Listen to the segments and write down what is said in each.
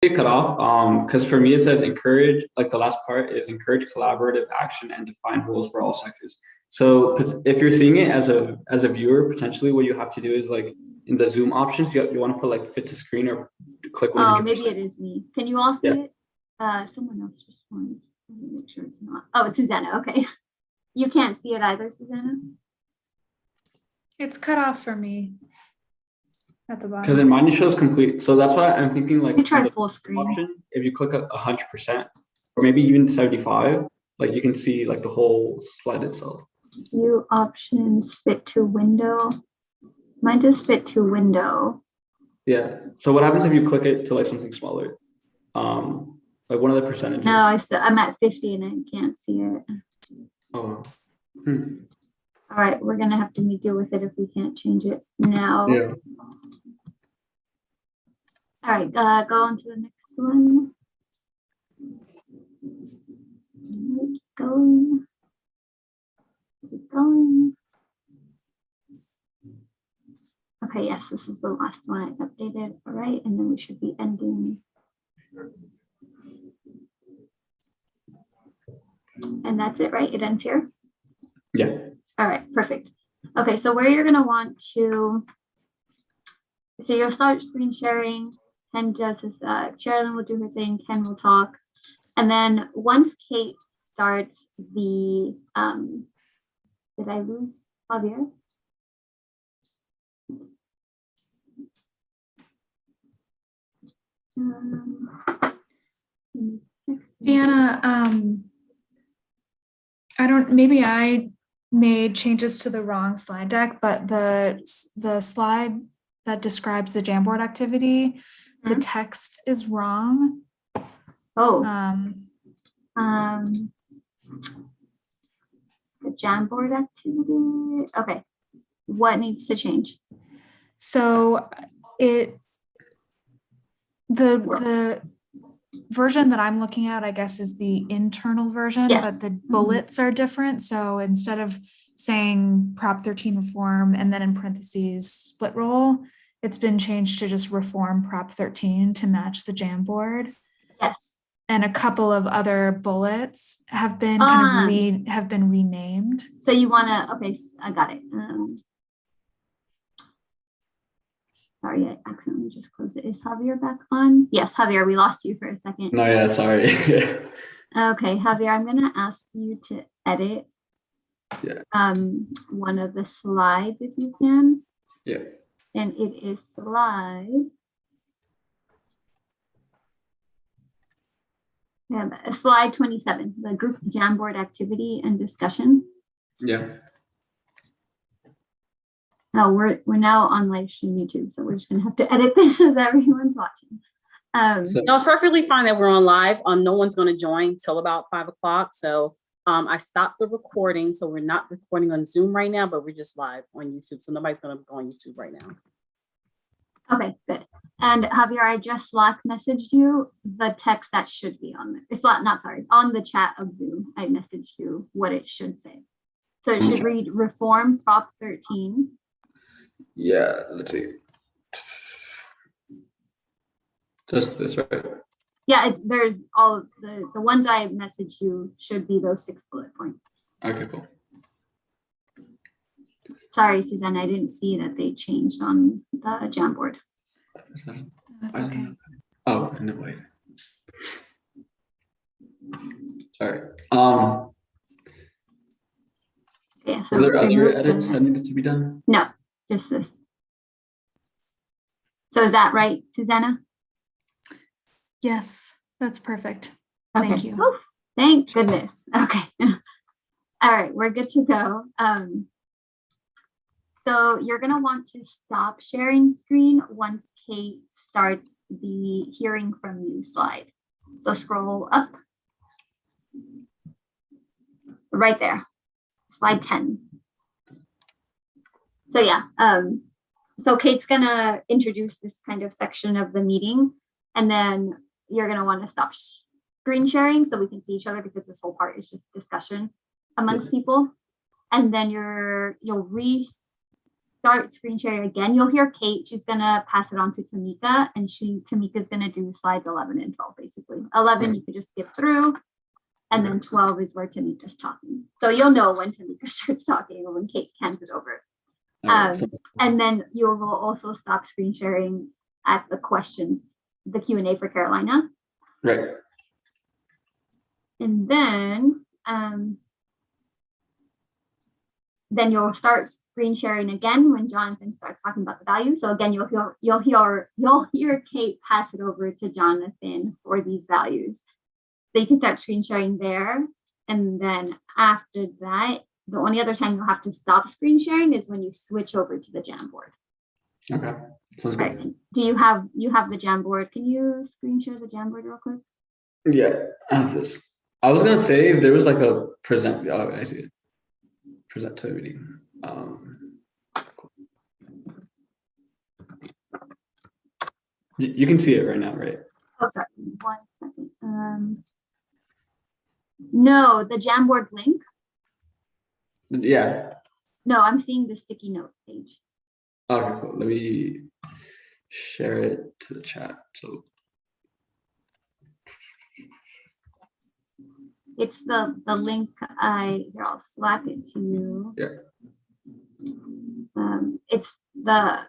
It cut off because for me it says encourage, like the last part is encourage collaborative action and define rules for all sectors. So if you're seeing it as a viewer, potentially what you have to do is like in the Zoom options, you want to put like fit to screen or click 100%. Oh, maybe it is me. Can you all see it? Someone else just wanted to make sure it's not. Oh, it's Susanna. Okay. You can't see it either, Susanna? It's cut off for me at the bottom. Because in mine it shows complete. So that's why I'm thinking like You try full screen. option, if you click 100% or maybe even 75, like you can see like the whole slide itself. View options, fit to window. Mine does fit to window. Yeah. So what happens if you click it to like something smaller? Like one of the percentages. No, I'm at 50 and I can't see it. Oh. All right, we're gonna have to deal with it if we can't change it now. Yeah. All right, go on to the next one. Keep going. Keep going. Okay, yes, this is the last one I updated. All right, and then we should be ending. And that's it, right? It ends here? Yeah. All right, perfect. Okay, so where you're gonna want to, so you'll start screen sharing. Ken does his, Sherilyn will do her thing, Ken will talk. And then once Kate starts the, did I lose Javier? Deanna, maybe I made changes to the wrong slide deck, but the slide that describes the Jamboard activity, the text is wrong. Oh, the Jamboard activity. Okay, what needs to change? So the version that I'm looking at, I guess, is the internal version, Yes. but the bullets are different. So instead of saying Prop 13 reform and then in parentheses split roll, it's been changed to just reform Prop 13 to match the Jamboard. Yes. And a couple of other bullets have been have been renamed. So you want to, okay, I got it. Sorry, I accidentally just closed it. Is Javier back on? Yes, Javier, we lost you for a second. No, yeah, sorry. Okay, Javier, I'm gonna ask you to edit one of the slides if you can. Yeah. And it is slide. Slide 27, the group Jamboard activity and discussion. Yeah. Oh, we're now on live stream YouTube, so we're just gonna have to edit this as everyone's watching. No, it's perfectly fine that we're on live. No one's going to join till about 5 o'clock. So I stopped the recording, so we're not recording on Zoom right now, but we're just live on YouTube. So nobody's going to go on YouTube right now. Okay, good. And Javier, I just Slack messaged you the text that should be on there. It's not sorry, on the chat of Zoom. I messaged you what it should say. So it should read reform Prop 13. Yeah, let's see. Just this, right? Yeah, there's all of the ones I messaged you should be those 6 bullet points. Okay, cool. Sorry, Suzanne, I didn't see that they changed on the Jamboard. That's okay. Oh, no way. Sorry. Okay, so Are there other edits that needed to be done? No, just this. So is that right, Susanna? Yes, that's perfect. Okay. Thank you. Oh, thank goodness. Okay. All right, we're good to go. So you're going to want to stop sharing screen once Kate starts the hearing from you slide. So scroll up. Right there. Slide 10. So yeah, so Kate's going to introduce this kind of section of the meeting, and then you're going to want to stop screen sharing so we can see each other, because this whole part is just discussion amongst people. And then you'll start screen sharing again, you'll hear Kate. She's gonna pass it on to Tamika, and Tamika's gonna do slides 11 and 12, basically. 11 you could just skip through, and then 12 is where Tamika's talking. So you'll know when Tamika starts talking or when Kate hands it over. And then you will also stop screen sharing at the questions, the Q&A for Carolina. Right. And then you'll start screen sharing again when Jonathan starts talking about the value. So again, you'll hear Kate pass it over to Jonathan for these values. So you can start screen sharing there. And then after that, the only other time you'll have to stop screen sharing is when you switch over to the Jamboard. Okay. Sounds good. Right. Do you have the Jamboard? Can you screen share the Jamboard real quick? Yeah, I have this. I was gonna say if there was like a present. Oh, I see it. Presentivity. Cool. You can see it right now, right? Oh, sorry. 1 second. No, the Jamboard link. Yeah. No, I'm seeing the sticky note page. Okay, cool. Let me share it to the chat. So It's the link here, I'll Slack it to you. Yeah. It's the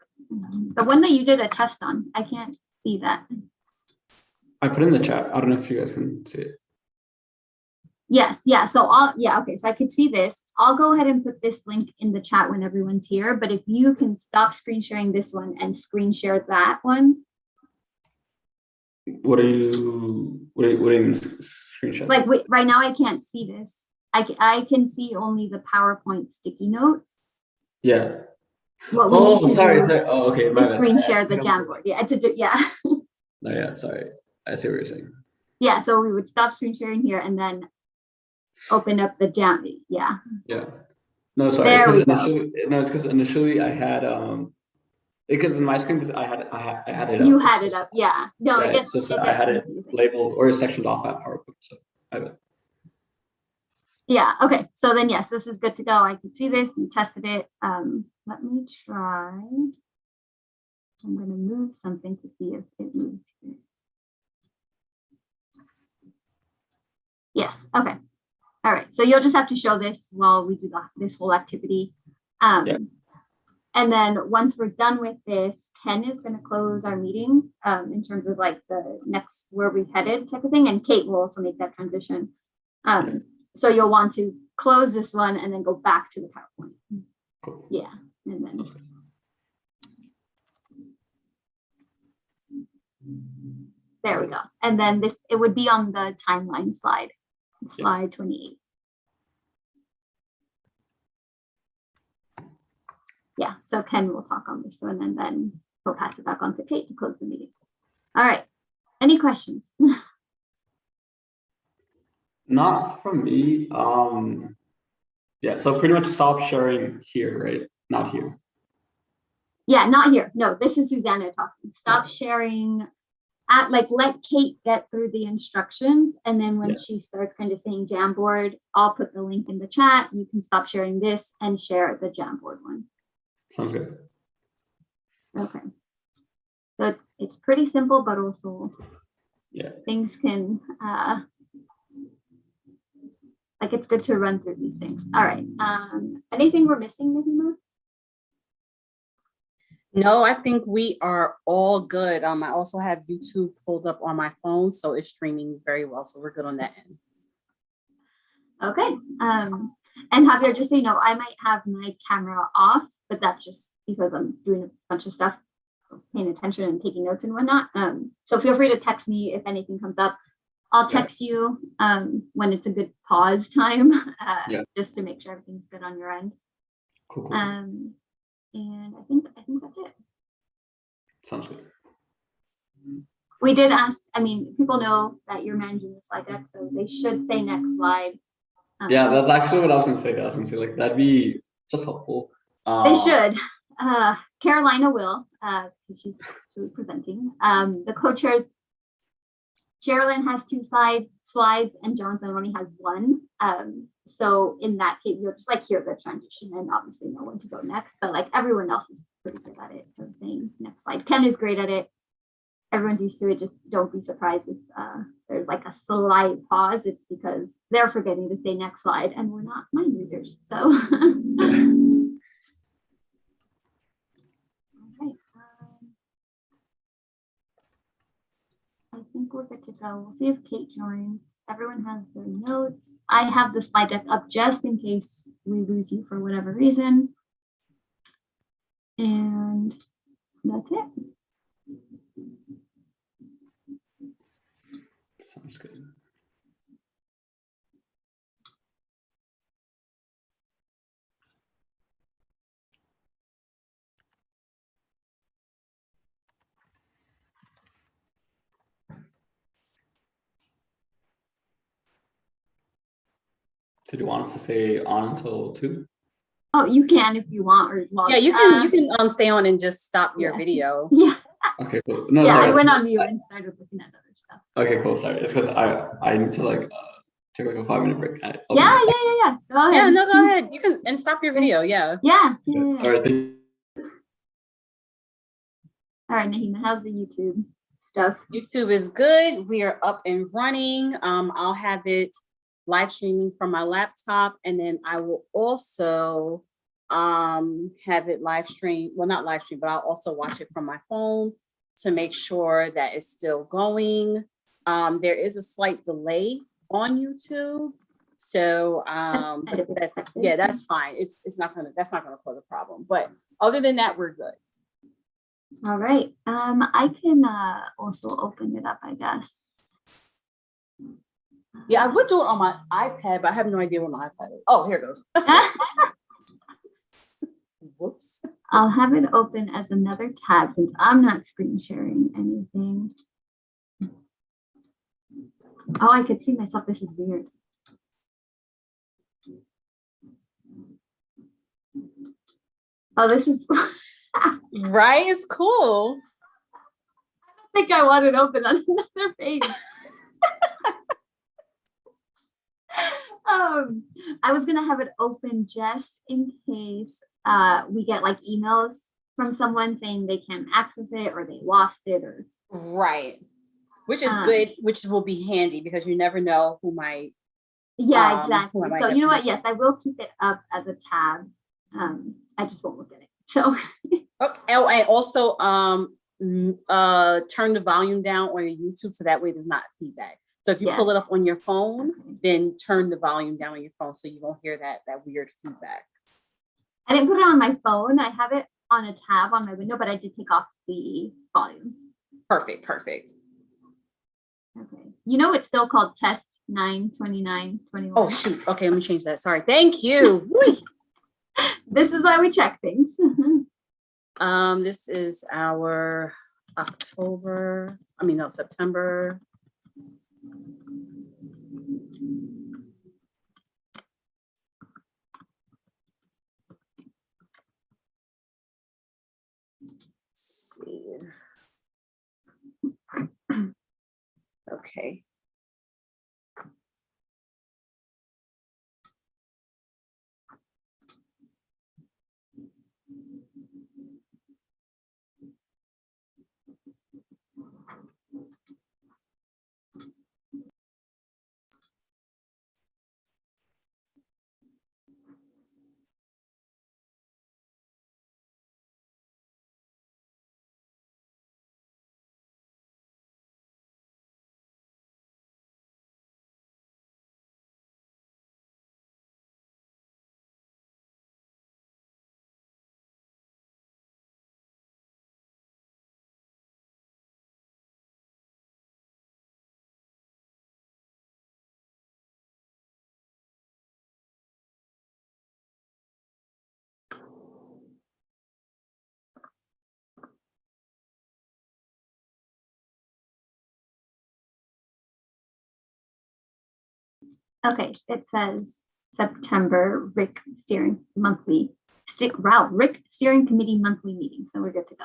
one that you did a test on. I can't see that. I put in the chat. I don't know if you guys can see it. Yes, yeah. So okay. So I could see this. I'll go ahead and put this link in the chat when everyone's here. But if you can stop screen sharing this one and screen share that one. What do you mean screenshot? Like right now, I can't see this. I can see only the PowerPoint sticky notes. Yeah. What we need to sorry. do Oh, okay. is screen share the Jamboard. Yeah, yeah. No, yeah. Sorry. I see what you're saying. Yeah. So we would stop screen sharing here and then open up the Jamboard. Yeah. Yeah. No, sorry. It's because initially I had because in my screen I had it up. You had it up. Yeah. No, yeah, it's just I had it labeled or sectioned off at PowerPoint. So yeah. Okay. So then yes, this is good to go. I can see this. You tested it. Let me try. I'm going to move something to see if it moves here. Yes. Okay. All right. So you'll just have to show this while we do this whole activity. Yeah. And then once we're done with this, Ken is going to close our meeting in terms of like the next where we headed type of thing. And Kate will also make that transition. So you'll want to close this one and then go back to the PowerPoint. Cool. Yeah. And then. There we go. And then it would be on the timeline slide, slide 28. Yeah, so Ken will talk on this one and then he'll pass it back on to Kate to close the meeting. All right. Any questions? Not from me. Yeah, so pretty much stop sharing here, right? Not here. Yeah, not here. No, this is Susanna talking. Stop sharing let Kate get through the instructions. And then when she starts kind of saying Jamboard, I'll put the link in the chat. You can stop sharing this and share the Jamboard one. Sounds good. Okay. So it's pretty simple, but also things can it's good to run through these things. All right. Anything we're missing, Nahima? No, I think we are all good. I also have YouTube pulled up on my phone, so it's streaming very well. So we're good on that end. Okay. And Javier, just so you know, I might have my camera off, but that's just because I'm doing a bunch of stuff, paying attention and taking notes and whatnot. So feel free to text me if anything comes up. I'll text you when it's a good pause time, just to make sure everything's good on your end. Cool. And I think that's it. Sounds good. We did ask, people know that you're managing the slide deck, so they should say next slide. Yeah, that's actually what I was going to say. I was going to say, like, that'd be just helpful. They should. Carolina will, she's presenting. The co-chairs Sherilyn has 2 slides and Jonathan only has 1. So in that case, you'll just like hear the transition and obviously know when to go next, but like everyone else is pretty good at it. So saying next slide. Ken is great at it. Everyone's used to it. Just don't be surprised if there's like a slight pause. It's because they're forgetting to say next slide and we're not mind readers. So okay. I think we're good to go. We'll see if Kate joins. Everyone has their notes. I have the slide deck up just in case we lose you for whatever reason. And that's it. Sounds good. Did you want us to stay on until 2? Oh, you can if you want, or Yeah, you can stay on and just stop your yeah. video. Yeah. Okay, cool. No, yeah, sorry. I went on mute and started looking at other stuff. Okay, cool. Sorry. It's because I need to like take like a 5-minute break. Yeah. Go ahead. Yeah, no, go ahead. You can and stop your video. Yeah. Yeah. All right. All right, Nahima, how's the YouTube stuff? YouTube is good. We are up and running. I'll have it live streaming from my laptop, and then I will also have it live stream. Well, not live stream, but I'll also watch it from my phone to make sure that it's still going. There is a slight delay on YouTube, so that's fine. That's not gonna cause a problem. But other than that, we're good. All right. I can also open it up, I guess. Yeah, I would do it on my iPad, but I have no idea what my iPad is. Oh, here it goes. Whoops. I'll have it open as another tab since I'm not screen sharing anything. Oh, I could see myself. This is weird. Oh, this is right. It's cool. I don't think I want it open on another page. I was gonna have it open just in case we get like emails from someone saying they can't access it or they lost it or right, which is good, which will be handy because you never know who might. Yeah, exactly. So you know what? Yes, I will keep it up as a tab. I just won't look at it. So okay. Oh, and also turn the volume down on your YouTube so that way there's not feedback. So if you pull it up on your phone, then turn the volume down on your phone so you won't hear that weird feedback. I didn't put it on my phone. I have it on a tab on my window, but I did take off the volume. Perfect. Okay. You know, it's still called test 9/29/21. Oh, shoot. Okay, let me change that. Sorry. Thank you. This is why we check things. This is our September. Let's see. Okay. Okay, it says September RIC steering monthly RIC steering committee monthly meeting. So we're good to go.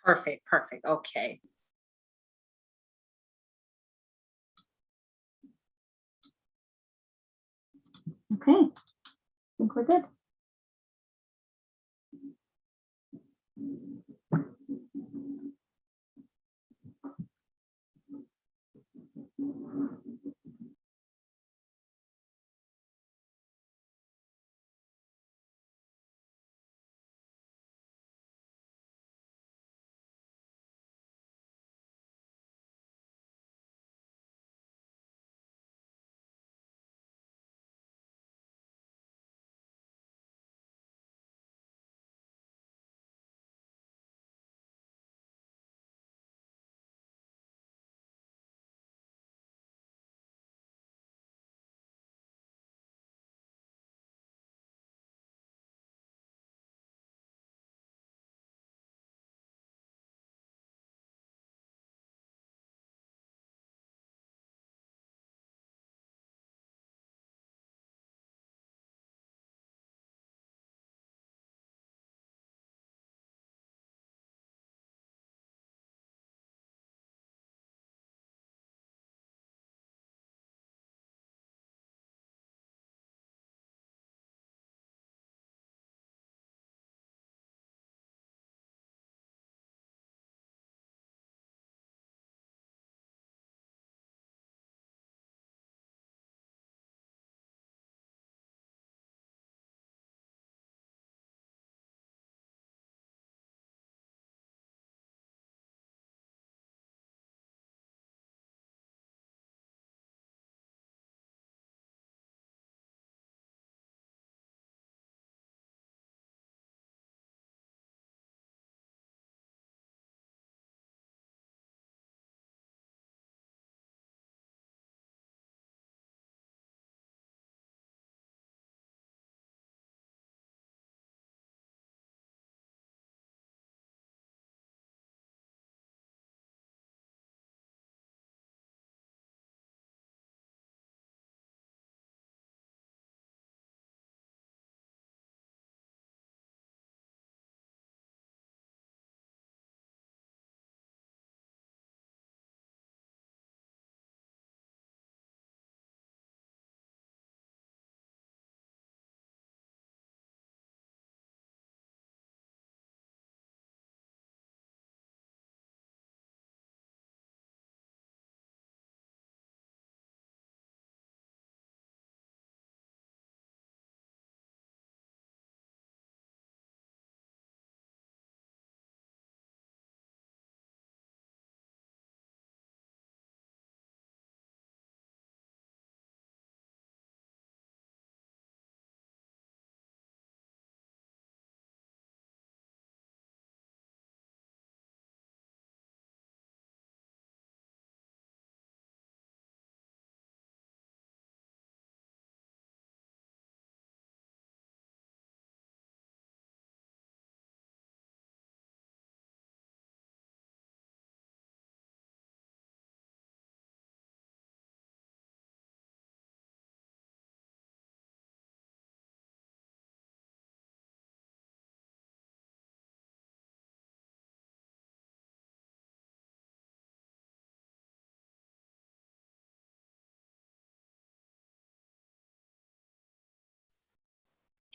Perfect. Okay. Okay, I think we're good.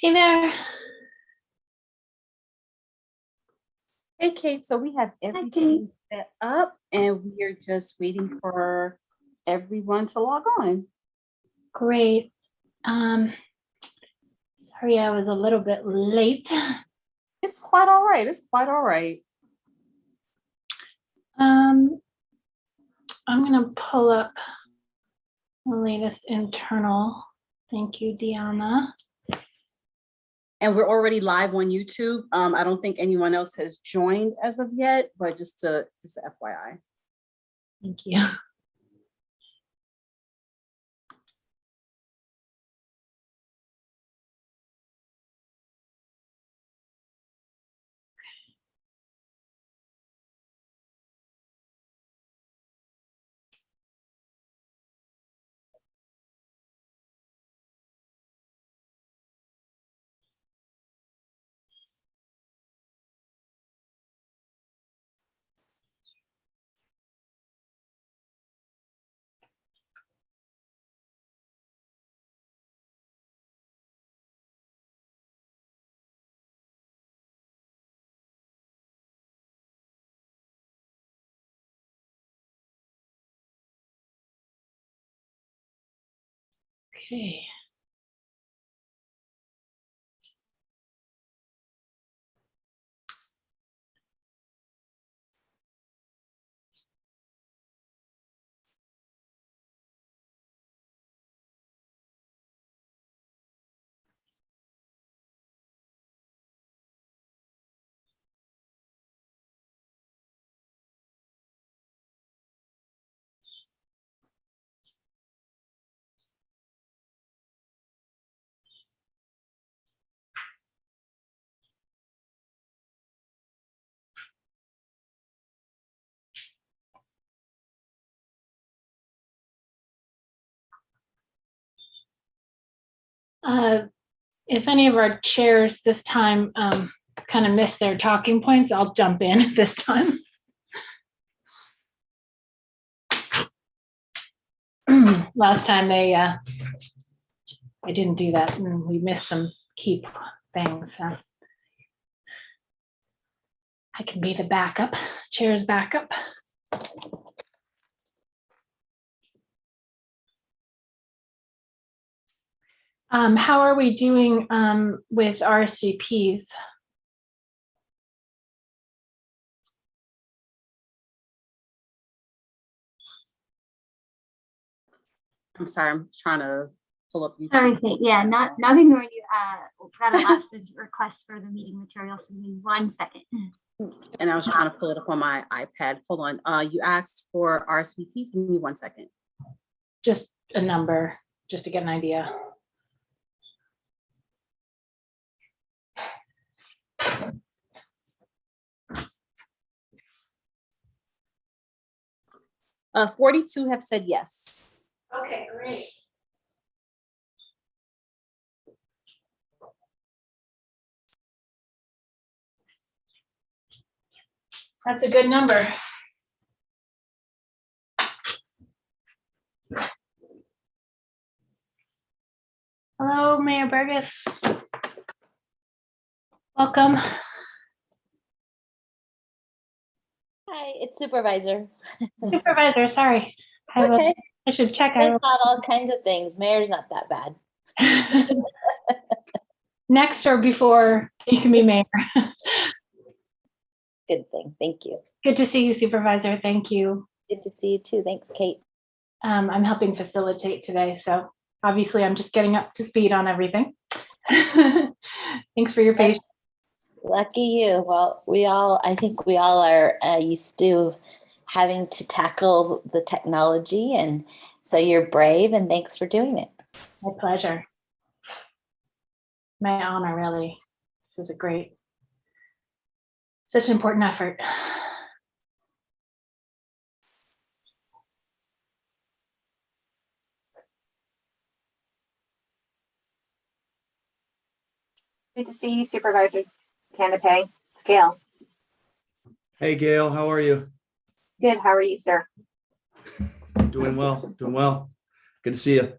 Hey there. Hey, Kate, so we have everything set up and we are just waiting for everyone to log on. Great. Sorry I was a little bit late. It's quite all right. It's quite all right. I'm gonna pull up the latest internal. Thank you, Deanna. And we're already live on YouTube. I don't think anyone else has joined as of yet, but just FYI. Thank you. Okay. If any of our chairs this time kind of miss their talking points, I'll jump in this time. Last time they didn't do that and we missed some key things. So I can be the backup, chair's backup. How are we doing with RSVPs? I'm sorry, I'm trying to pull up YouTube. Sorry, Kate. Yeah, not ignoring you. Got a last request for the meeting materials. Give me 1 second. And I was trying to pull it up on my iPad. Hold on. You asked for RSVPs. Give me 1 second. Just a number, just to get an idea. Uh, 42 have said yes. Okay, great. That's a good number. Hello, Mayor Burgess. Welcome. Hi, it's supervisor. Supervisor, sorry. Okay. I should check. I've had all kinds of things. Mayor's not that bad. Next or before you can be mayor. Good thing. Thank you. Good to see you, Supervisor. Thank you. Good to see you too. Thanks, Kate. I'm helping facilitate today, so obviously I'm just getting up to speed on everything. Thanks for your patience. Lucky you. Well, I think we all are used to having to tackle the technology, and so you're brave, and thanks for doing it. My pleasure. My honor, really. This is such an important effort. Good to see you, Supervisor Canape. It's Gail. Hey, Gail, how are you? Good. How are you, sir? Doing well, doing well. Good to see you.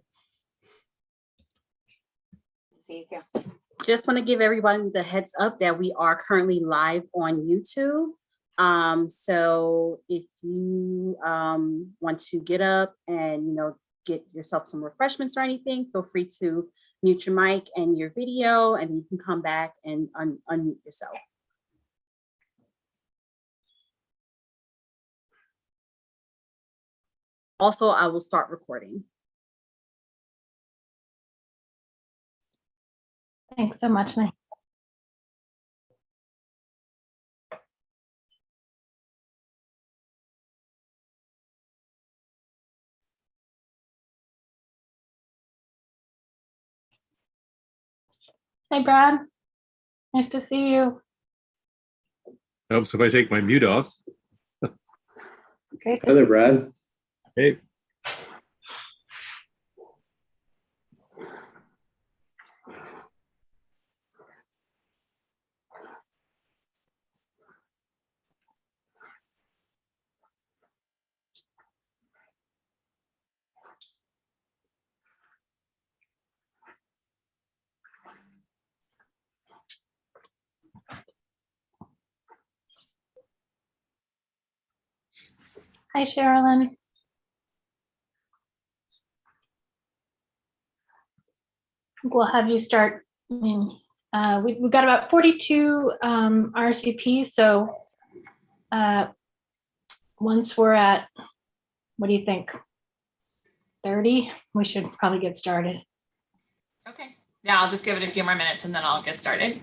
See you too. Just want to give everyone the heads up that we are currently live on YouTube. So if you want to get up and get yourself some refreshments or anything, feel free to mute your mic and your video, and you can come back and unmute yourself. Also, I will start recording. Thanks so much, Nick. Hey, Brad. Nice to see you. Helps if I take my mute off. Great. Hi there, Brad. Hey. Hi, Sherilyn. We'll have you start. We've got about 42 RCPs. So once we're at, what do you think? 30, we should probably get started. Okay. Yeah, I'll just give it a few more minutes and then I'll get started.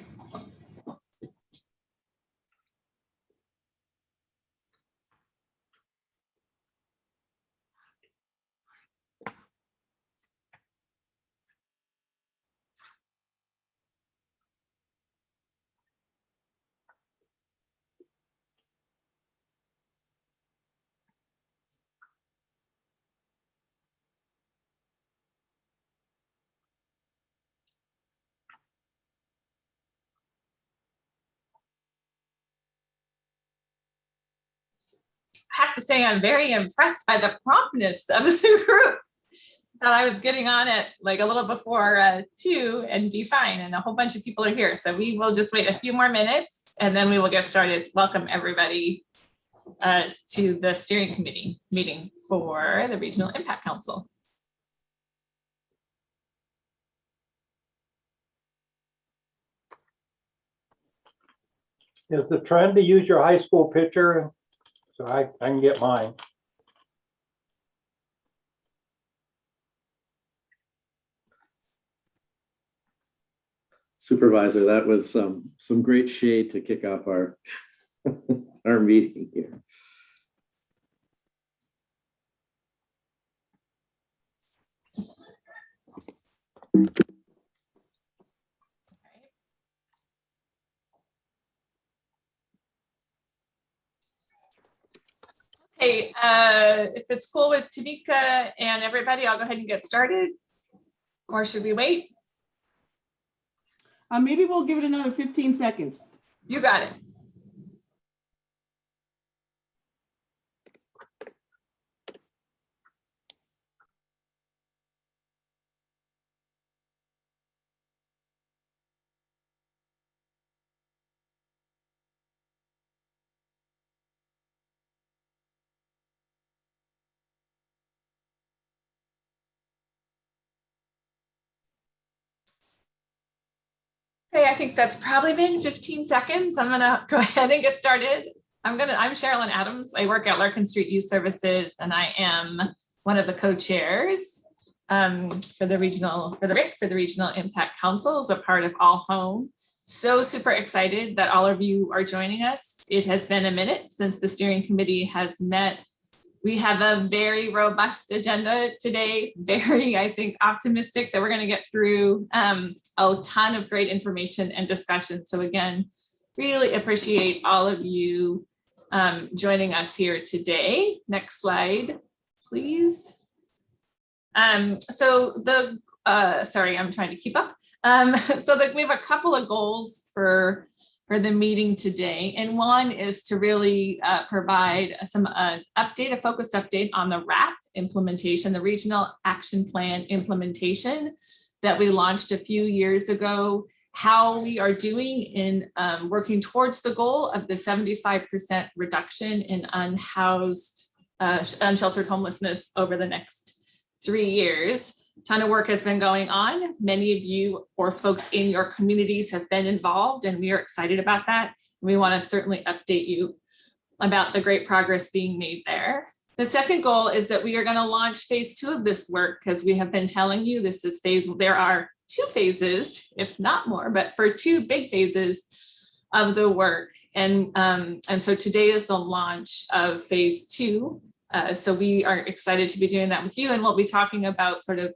I have to say I'm very impressed by the promptness of the group. That I was getting on it like a little before 2 and be fine, and a whole bunch of people are here. So we will just wait a few more minutes and then we will get started. Welcome everybody to the steering committee meeting for the Regional Impact Council. Is the trend to use your high school picture? And so I can get mine. Supervisor, that was some great shade to kick off our our meeting here. Okay, if it's cool with Tamika and everybody, I'll go ahead and get started. Or should we wait? Maybe we'll give it another 15 seconds. You got it. Okay, I think that's probably been 15 seconds. I'm gonna go ahead and get started. I'm Sherilyn Adams. I work at Larkin Street Youth Services, and I am one of the co-chairs for the RIC, for the Regional Impact Council, as a part of All Home. So super excited that all of you are joining us. It has been a minute since the steering committee has met. We have a very robust agenda today, very, I think, optimistic that we're going to get through a ton of great information and discussion. So again, really appreciate all of you joining us here today. Next slide, please. Sorry, I'm trying to keep up. We have a couple of goals for the meeting today. And one is to really provide some a focused update on the RAP implementation, the Regional Action Plan implementation that we launched a few years ago, how we are doing in working towards the goal of the 75% reduction in unhoused, unsheltered homelessness over the next 3 years. Ton of work has been going on. Many of you or folks in your communities have been involved, and we are excited about that. We want to certainly update you about the great progress being made there. The second goal is that we are going to launch phase 2 of this work, because we have been telling you this is there are 2 phases, if not more, but for 2 big phases of the work. And so today is the launch of phase 2. So we are excited to be doing that with you, and we'll be talking about sort of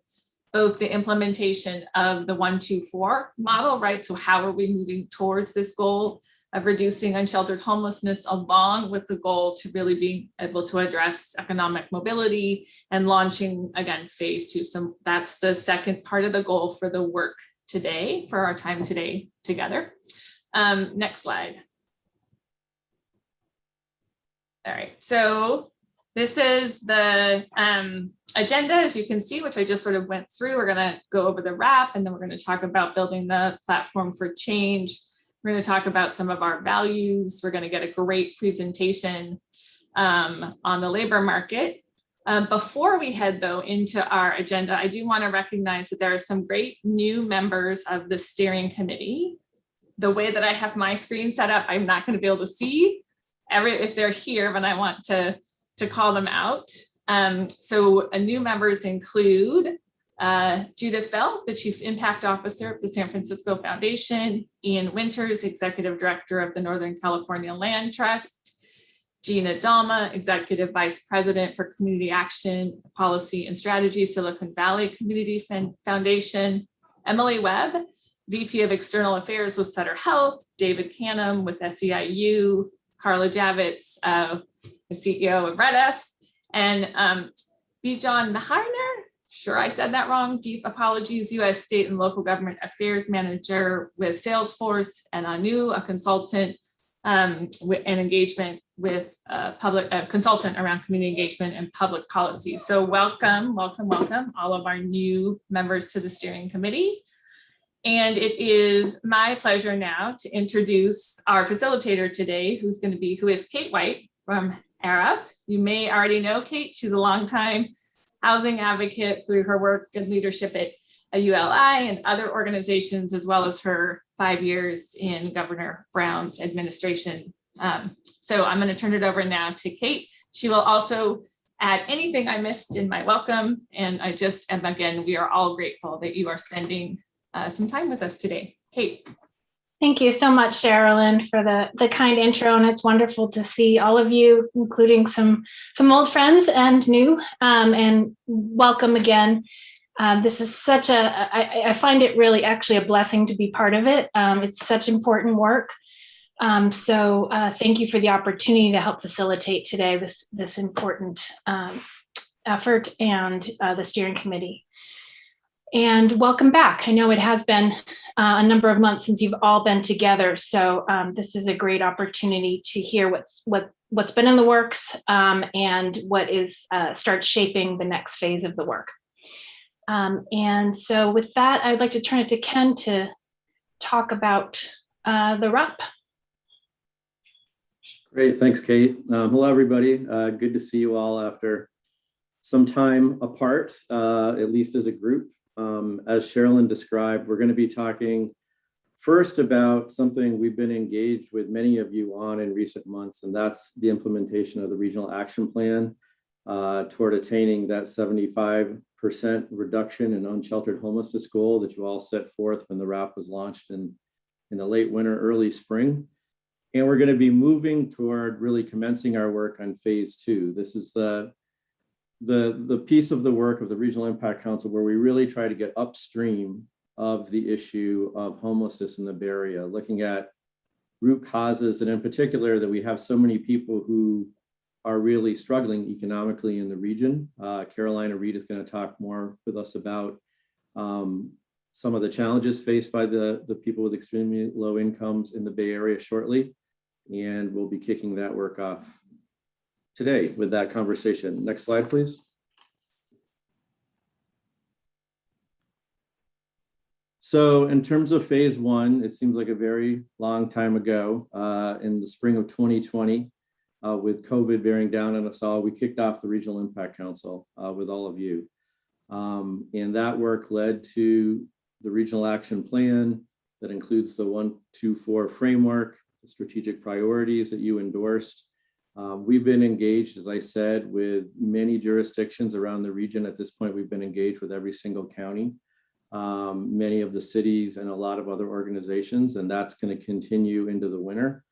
both the implementation of the 1-2-4 model, right? So how are we moving towards this goal of reducing unsheltered homelessness, along with the goal to really be able to address economic mobility and launching, again, phase 2. So that's the second part of the goal for the work today, for our time today together. Next slide. All right, so this is the agenda, as you can see, which I just sort of went through. We're going to go over the RAP, and then we're going to talk about building the platform for change. We're going to talk about some of our values. We're going to get a great presentation on the labor market. Before we head though into our agenda, I do want to recognize that there are some great new members of the steering committee. The way that I have my screen set up, I'm not going to be able to see if they're here, but I want to call them out. So new members include Judith Bell, the Chief Impact Officer of the San Francisco Foundation, Ian Winters, Executive Director of the Northern California Land Trust, Gina Dalma, Executive Vice President for Community Action, Policy and Strategy, Silicon Valley Community Foundation, Emily Webb, VP of External Affairs with Sutter Health, David Canham with SEIU, Carla Javits, the CEO of REDF, and Bijan Naharner, sure I said that wrong, deep apologies, U.S. State and Local Government Affairs Manager with Salesforce, and Anu, a consultant and engagement with consultant around community engagement and public policy. So welcome all of our new members to the steering committee. And it is my pleasure now to introduce our facilitator today, who is Kate White from ARUP. You may already know Kate. She's a longtime housing advocate through her work and leadership at ULI and other organizations, as well as her 5 years in Governor Brown's administration. So I'm going to turn it over now to Kate. She will also add anything I missed in my welcome. And again, we are all grateful that you are spending some time with us today. Kate. Thank you so much, Sherilyn, for the kind intro, and it's wonderful to see all of you, including some old friends and new, and welcome again. This is such I find it really actually a blessing to be part of it. It's such important work. So thank you for the opportunity to help facilitate today this important effort and the steering committee. And welcome back. I know it has been a number of months since you've all been together. So this is a great opportunity to hear what's been in the works and what starts shaping the next phase of the work. And so with that, I'd like to turn it to Ken to talk about the RUP. Great, thanks, Kate. Hello, everybody. Good to see you all after some time apart, at least as a group. As Sherilyn described, we're going to be talking first about something we've been engaged with many of you on in recent months, and that's the implementation of the Regional Action Plan toward attaining that 75% reduction in unsheltered homelessness goal that you all set forth when the RAP was launched in the late winter, early spring. And we're going to be moving toward really commencing our work on phase 2. This is the piece of the work of the Regional Impact Council where we really try to get upstream of the issue of homelessness in the Bay Area, looking at root causes, and in particular that we have so many people who are really struggling economically in the region. Carolina Reed is going to talk more with us about some of the challenges faced by the people with extremely low incomes in the Bay Area shortly, and we'll be kicking that work off today with that conversation. Next slide, please. So in terms of phase 1, it seems like a very long time ago, in the spring of 2020, with COVID bearing down on us all, we kicked off the Regional Impact Council with all of you. And that work led to the Regional Action Plan that includes the 1-2-4 framework, the strategic priorities that you endorsed. We've been engaged, as I said, with many jurisdictions around the region. At this point, we've been engaged with every single county, many of the cities, and a lot of other organizations, and that's going to continue into the winter.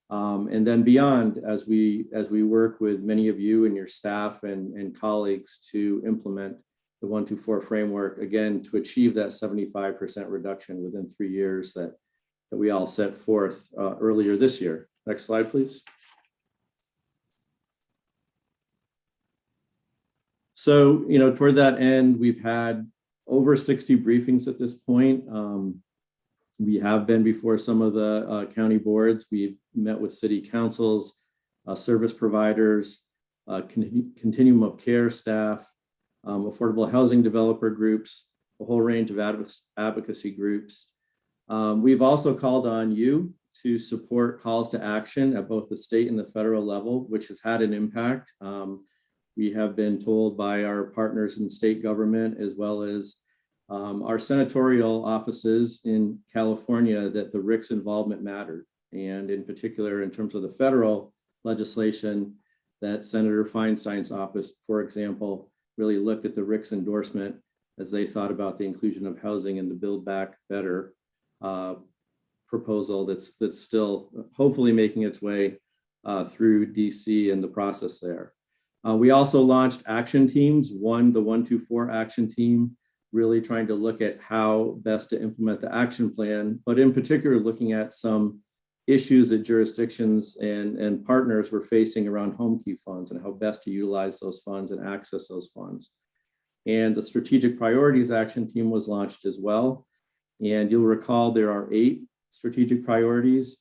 And then beyond, as we work with many of you and your staff and colleagues to implement the 1-2-4 framework, again, to achieve that 75% reduction within 3 years that we all set forth earlier this year. Next slide, please. So, toward that end, we've had over 60 briefings at this point. We have been before some of the county boards. We've met with city councils, service providers, continuum of care staff, affordable housing developer groups, a whole range of advocacy groups. We've also called on you to support calls to action at both the state and the federal level, which has had an impact. we have been told by our partners in state government, as well as our senatorial offices in California, that the RIC's involvement mattered. And in particular, in terms of the federal legislation, that Senator Feinstein's office, for example, really looked at the RIC's endorsement as they thought about the inclusion of housing in the Build Back Better proposal that's still hopefully making its way through DC and the process there. We also launched action teams. The 124 action team, really trying to look at how best to implement the action plan, but in particular looking at some issues that jurisdictions and partners were facing around home key funds and how best to utilize those funds and access those funds. And the strategic priorities action team was launched as well. And you'll recall there are 8 strategic priorities.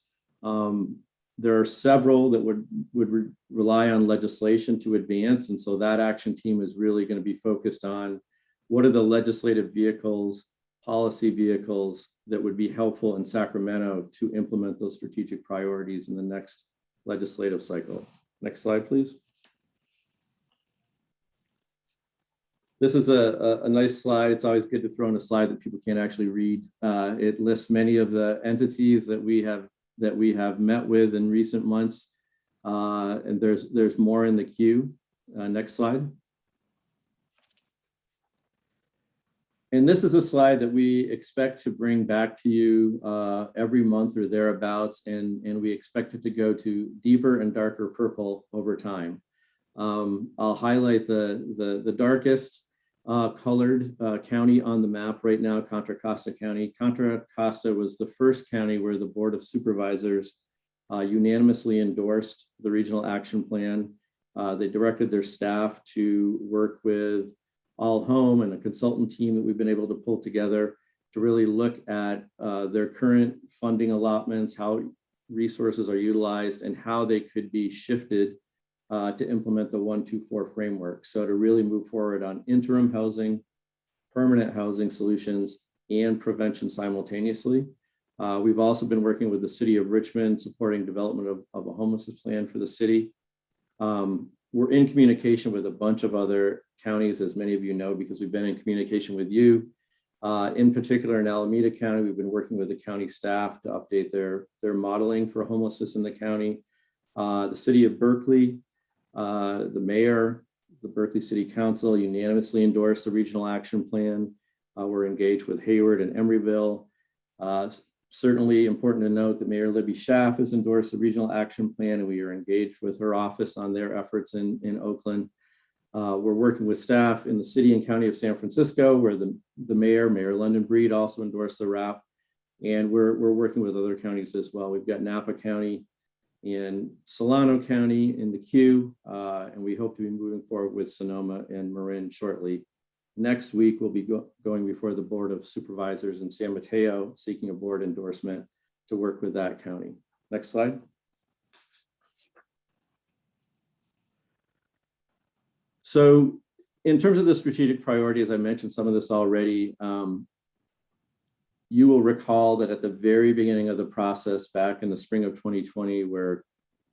There are several that would rely on legislation to advance. And so that action team is really going to be focused on what are the legislative vehicles, policy vehicles that would be helpful in Sacramento to implement those strategic priorities in the next legislative cycle. Next slide, please. This is a nice slide. It's always good to throw in a slide that people can't actually read. It lists many of the entities that we have met with in recent months, and there's more in the queue. Next slide. And this is a slide that we expect to bring back to you every month or thereabouts, and we expect it to go to deeper and darker purple over time. I'll highlight the darkest colored county on the map right now, Contra Costa County. Contra Costa was the first county where the Board of Supervisors unanimously endorsed the regional action plan. They directed their staff to work with All Home and a consultant team that we've been able to pull together to really look at their current funding allotments, how resources are utilized, and how they could be shifted to implement the 124 framework. So to really move forward on interim housing, permanent housing solutions, and prevention simultaneously. We've also been working with the city of Richmond, supporting development of a homelessness plan for the city. We're in communication with a bunch of other counties, as many of you know, because we've been in communication with you. In particular, in Alameda County, we've been working with the county staff to update their modeling for homelessness in the county. The city of Berkeley, the mayor, the Berkeley City Council unanimously endorsed the regional action plan. We're engaged with Hayward and Emeryville. Certainly important to note that Mayor Libby Schaaf has endorsed the regional action plan, and we are engaged with her office on their efforts in Oakland. We're working with staff in the city and county of San Francisco, where the Mayor London Breed, also endorsed the RAP. And we're working with other counties as well. We've got Napa County and Solano County in the queue, and we hope to be moving forward with Sonoma and Marin shortly. Next week, we'll be going before the Board of Supervisors in San Mateo, seeking a board endorsement to work with that county. Next slide. So in terms of the strategic priority, as I mentioned some of this already, you will recall that at the very beginning of the process back in the spring of 2020, when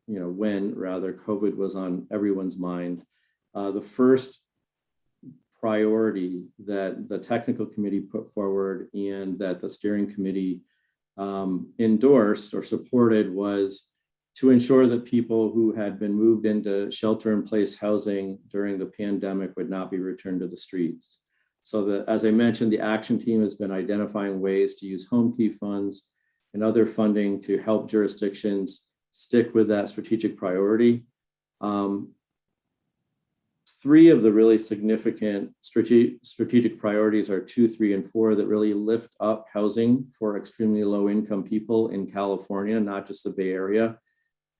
COVID was on everyone's mind, the first priority that the technical committee put forward and that the steering committee endorsed or supported was to ensure that people who had been moved into shelter-in-place housing during the pandemic would not be returned to the streets. So as I mentioned, the action team has been identifying ways to use home key funds and other funding to help jurisdictions stick with that strategic priority. Three of the really significant strategic priorities are 2, 3, and 4 that really lift up housing for extremely low income people in California, not just the Bay Area.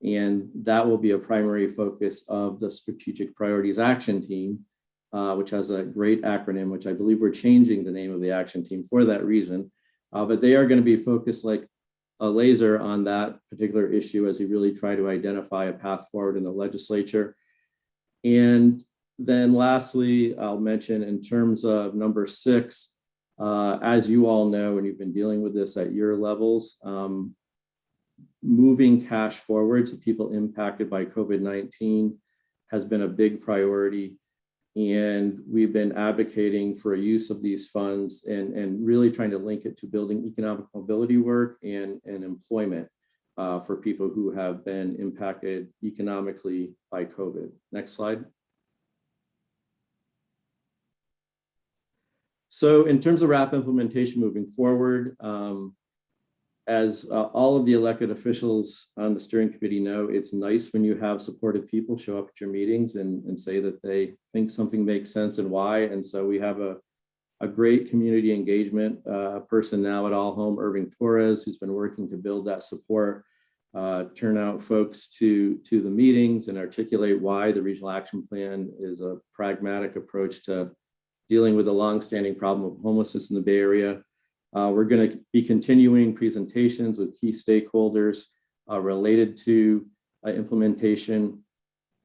And that will be a primary focus of the strategic priorities action team, which has a great acronym, which I believe we're changing the name of the action team for that reason. But they are going to be focused like a laser on that particular issue as we really try to identify a path forward in the legislature. And then lastly, I'll mention in terms of number 6, as you all know, and you've been dealing with this at your levels, moving cash forward to people impacted by COVID-19 has been a big priority. And we've been advocating for a use of these funds and really trying to link it to building economic mobility work and employment for people who have been impacted economically by COVID. Next slide. So in terms of RAP implementation moving forward, as all of the elected officials on the steering committee know, it's nice when you have supportive people show up at your meetings and say that they think something makes sense and why. And so we have a great community engagement person now at All Home, Irving Torres, who's been working to build that support, turn out folks to the meetings and articulate why the regional action plan is a pragmatic approach to dealing with the longstanding problem of homelessness in the Bay Area. We're going to be continuing presentations with key stakeholders related to implementation.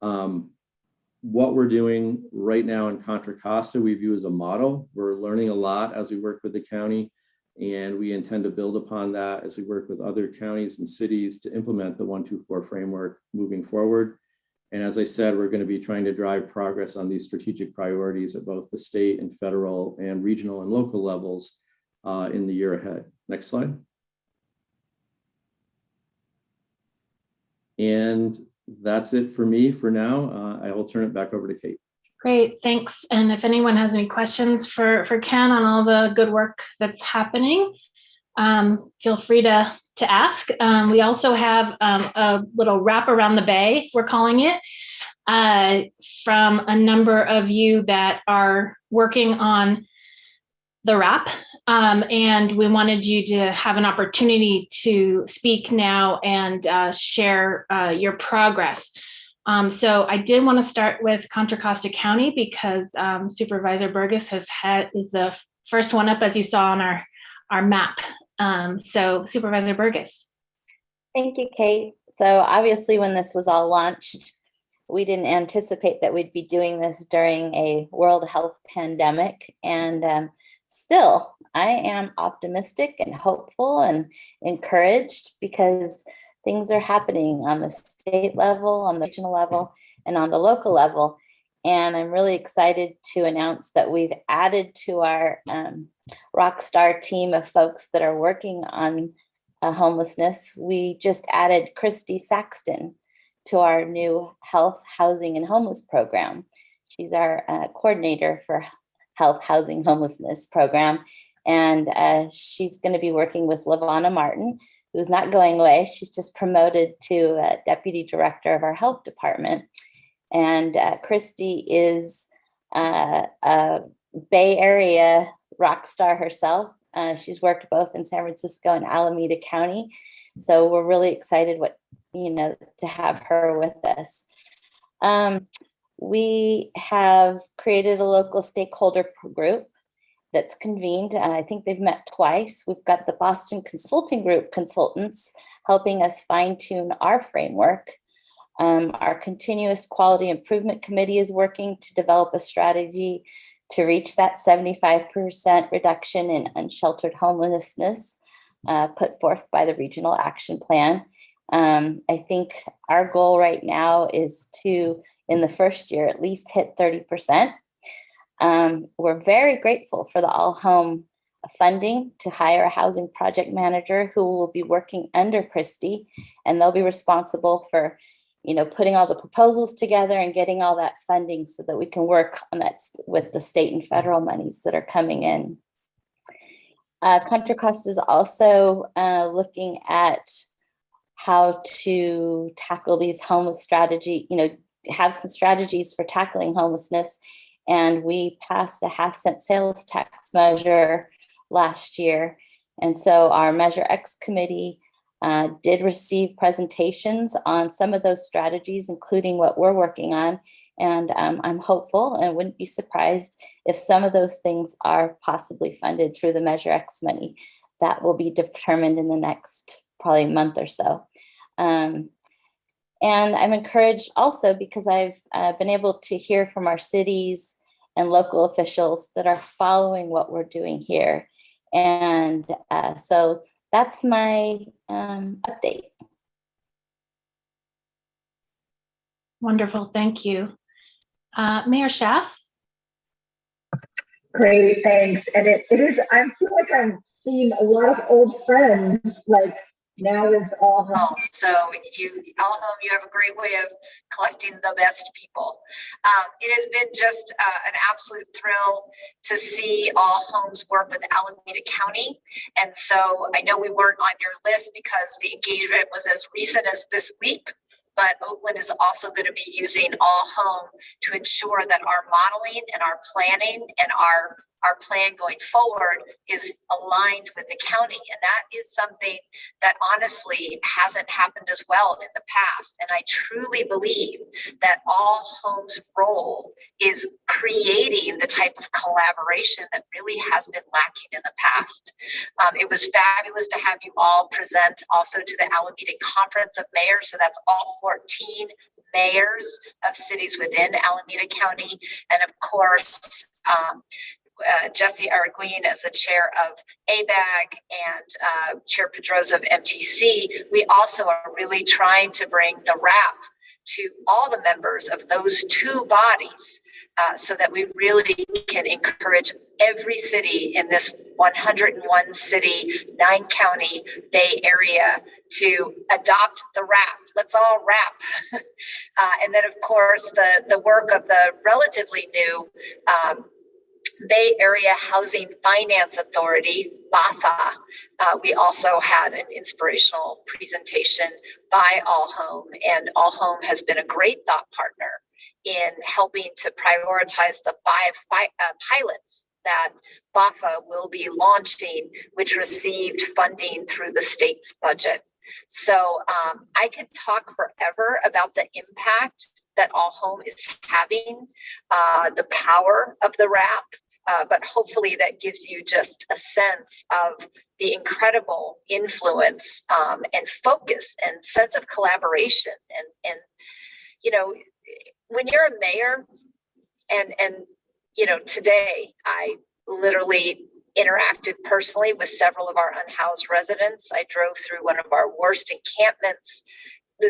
What we're doing right now in Contra Costa, we view as a model. We're learning a lot as we work with the county, and we intend to build upon that as we work with other counties and cities to implement the 124 framework moving forward. And as I said, we're going to be trying to drive progress on these strategic priorities at both the state and federal and regional and local levels in the year ahead. Next slide. And that's it for me for now. I will turn it back over to Kate. Great, thanks. And if anyone has any questions for Ken on all the good work that's happening, feel free to ask. We also have a little wrap around the bay, we're calling it, from a number of you that are working on the wrap. And we wanted you to have an opportunity to speak now and share your progress. So I did want to start with Contra Costa County because Supervisor Burgess is the first one up, as you saw on our map. So Supervisor Burgess. Thank you, Kate. So obviously when this was all launched, we didn't anticipate that we'd be doing this during a world health pandemic. And still, I am optimistic and hopeful and encouraged because things are happening on the state level, on the regional level, and on the local level. And I'm really excited to announce that we've added to our rockstar team of folks that are working on homelessness. We just added Christy Saxton to our new health, housing, and homeless program. She's our coordinator for health, housing, homelessness program. And she's going to be working with Lavana Martin, who's not going away. She's just promoted to deputy director of our health department. And Christy is a Bay Area rock star herself. She's worked both in San Francisco and Alameda County. So we're really excited to have her with us. We have created a local stakeholder group that's convened. I think they've met twice. We've got the Boston Consulting Group consultants helping us fine-tune our framework. Our Continuous Quality Improvement Committee is working to develop a strategy to reach that 75% reduction in unsheltered homelessness put forth by the Regional Action Plan. I think our goal right now is to, in the first year, at least hit 30%. We're very grateful for the All Home funding to hire a housing project manager who will be working under Christy, and they'll be responsible for putting all the proposals together and getting all that funding so that we can work on that with the state and federal monies that are coming in. Contra Costa is also looking at how to tackle these homeless strategy, have some strategies for tackling homelessness. And we passed a 50-cent sales tax measure last year. And so our Measure X committee did receive presentations on some of those strategies, including what we're working on. And I'm hopeful and wouldn't be surprised if some of those things are possibly funded through the Measure X money. That will be determined in the next probably month or so. And I'm encouraged also because I've been able to hear from our cities and local officials that are following what we're doing here. And so that's my update. Wonderful, thank you. Mayor Schaaf? Great, thanks. And it is, I feel like I'm seeing a lot of old friends, like now is All Home. So All Home, you have a great way of collecting the best people. It has been just an absolute thrill to see All Homes work with Alameda County. And so I know we weren't on your list because the engagement was as recent as this week, but Oakland is also going to be using All Home to ensure that our modeling and our planning and our plan going forward is aligned with the county. And that is something that honestly hasn't happened as well in the past. And I truly believe that All Homes' role is creating the type of collaboration that really has been lacking in the past. It was fabulous to have you all present also to the Alameda Conference of Mayors. So that's all 14 mayors of cities within Alameda County. And of course, Jesse Araguin as the chair of ABAG and Chair Pedroza of MTC, we also are really trying to bring the wrap to all the members of those two bodies so that we really can encourage every city in this 101 city, 9 county Bay Area to adopt the wrap. Let's all wrap. And then of course, the work of the relatively new Bay Area Housing Finance Authority, BAFA. We also had an inspirational presentation by All Home, and All Home has been a great thought partner in helping to prioritize the 5 pilots that BAFA will be launching, which received funding through the state's budget. So I could talk forever about the impact that All Home is having, the power of the wrap, but hopefully that gives you just a sense of the incredible influence and focus and sense of collaboration. And you know, when you're a mayor, and you know, today I literally interacted personally with several of our unhoused residents. I drove through one of our worst encampments.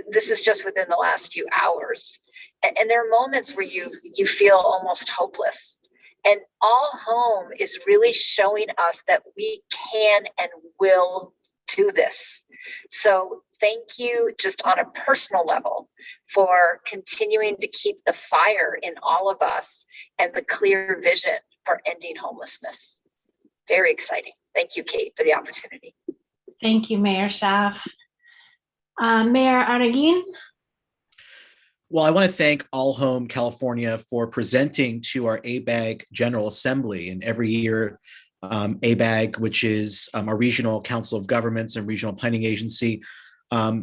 This is just within the last few hours. And there are moments where you feel almost hopeless. And All Home is really showing us that we can and will do this. So thank you just on a personal level for continuing to keep the fire in all of us and the clear vision for ending homelessness. Very exciting. Thank you, Kate, for the opportunity. Thank you, Mayor Schaaf. Mayor Araguin? Well, I want to thank All Home California for presenting to our ABAG General Assembly. And every year, ABAG, which is our regional council of governments and regional planning agency,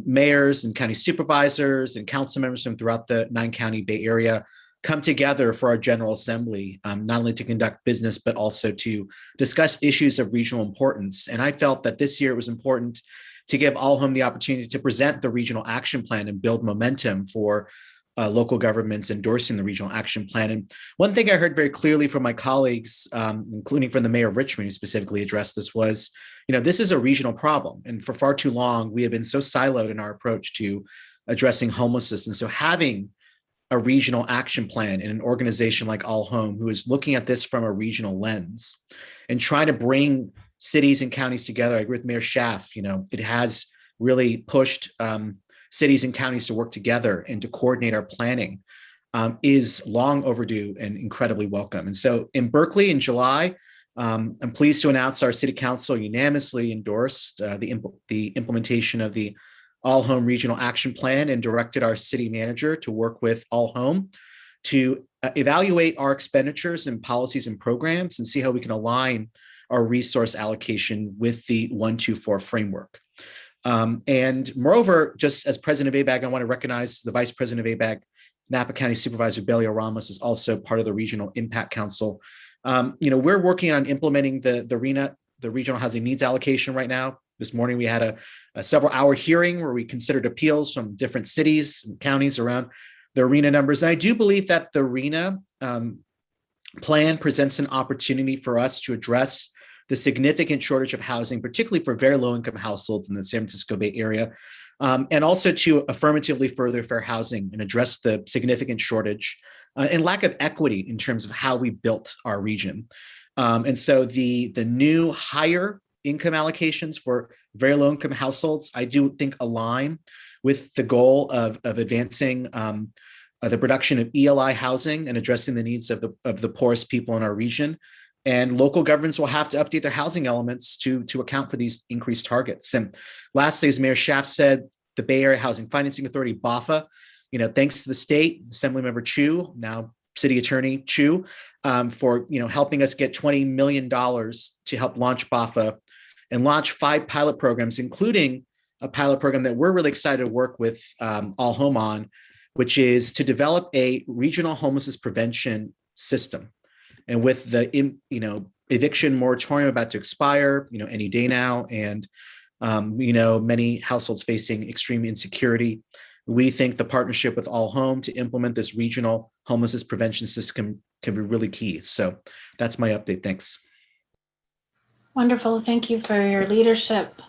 mayors and county supervisors and council members from throughout the 9-county Bay Area come together for our General Assembly, not only to conduct business, but also to discuss issues of regional importance. And I felt that this year it was important to give All Home the opportunity to present the regional action plan and build momentum for local governments endorsing the regional action plan. And one thing I heard very clearly from my colleagues, including from the mayor of Richmond, who specifically addressed this, was, you know, this is a regional problem. And for far too long, we have been so siloed in our approach to addressing homelessness. And so having a regional action plan in an organization like All Home, who is looking at this from a regional lens and trying to bring cities and counties together. I agree with Mayor Schaaf, you know, it has really pushed cities and counties to work together and to coordinate our planning, is long overdue and incredibly welcome. And so in Berkeley in July, I'm pleased to announce our city council unanimously endorsed the implementation of the All Home Regional Action Plan and directed our city manager to work with All Home to evaluate our expenditures and policies and programs and see how we can align our resource allocation with the 1-2-4 framework. And moreover, just as president of ABAG, I want to recognize the vice president of ABAG, Napa County Supervisor Belio Ramos, is also part of the Regional Impact Council. You know, we're working on implementing the RINA, the Regional Housing Needs Allocation right now. This morning, we had a several-hour hearing where we considered appeals from different cities and counties around the RINA numbers. And I do believe that the RINA plan presents an opportunity for us to address the significant shortage of housing, particularly for very low-income households in the San Francisco Bay Area. and also to affirmatively further fair housing and address the significant shortage and lack of equity in terms of how we built our region. And so the new higher income allocations for very low income households, I do think align with the goal of advancing the production of ELI housing and addressing the needs of the poorest people in our region. And local governments will have to update their housing elements to account for these increased targets. And lastly, as Mayor Schaaf said, the Bay Area Housing Financing Authority, BAFA, thanks to the state, Assemblymember Chu, now City Attorney Chu, for helping us get $20 million to help launch BAFA and launch 5 pilot programs, including a pilot program that we're really excited to work with All Home on, which is to develop a regional homelessness prevention system. And with the eviction moratorium about to expire, any day now, and many households facing extreme insecurity, we think the partnership with All Home to implement this regional homelessness prevention system can be really key. So that's my update. Thanks. Wonderful. Thank you for your leadership,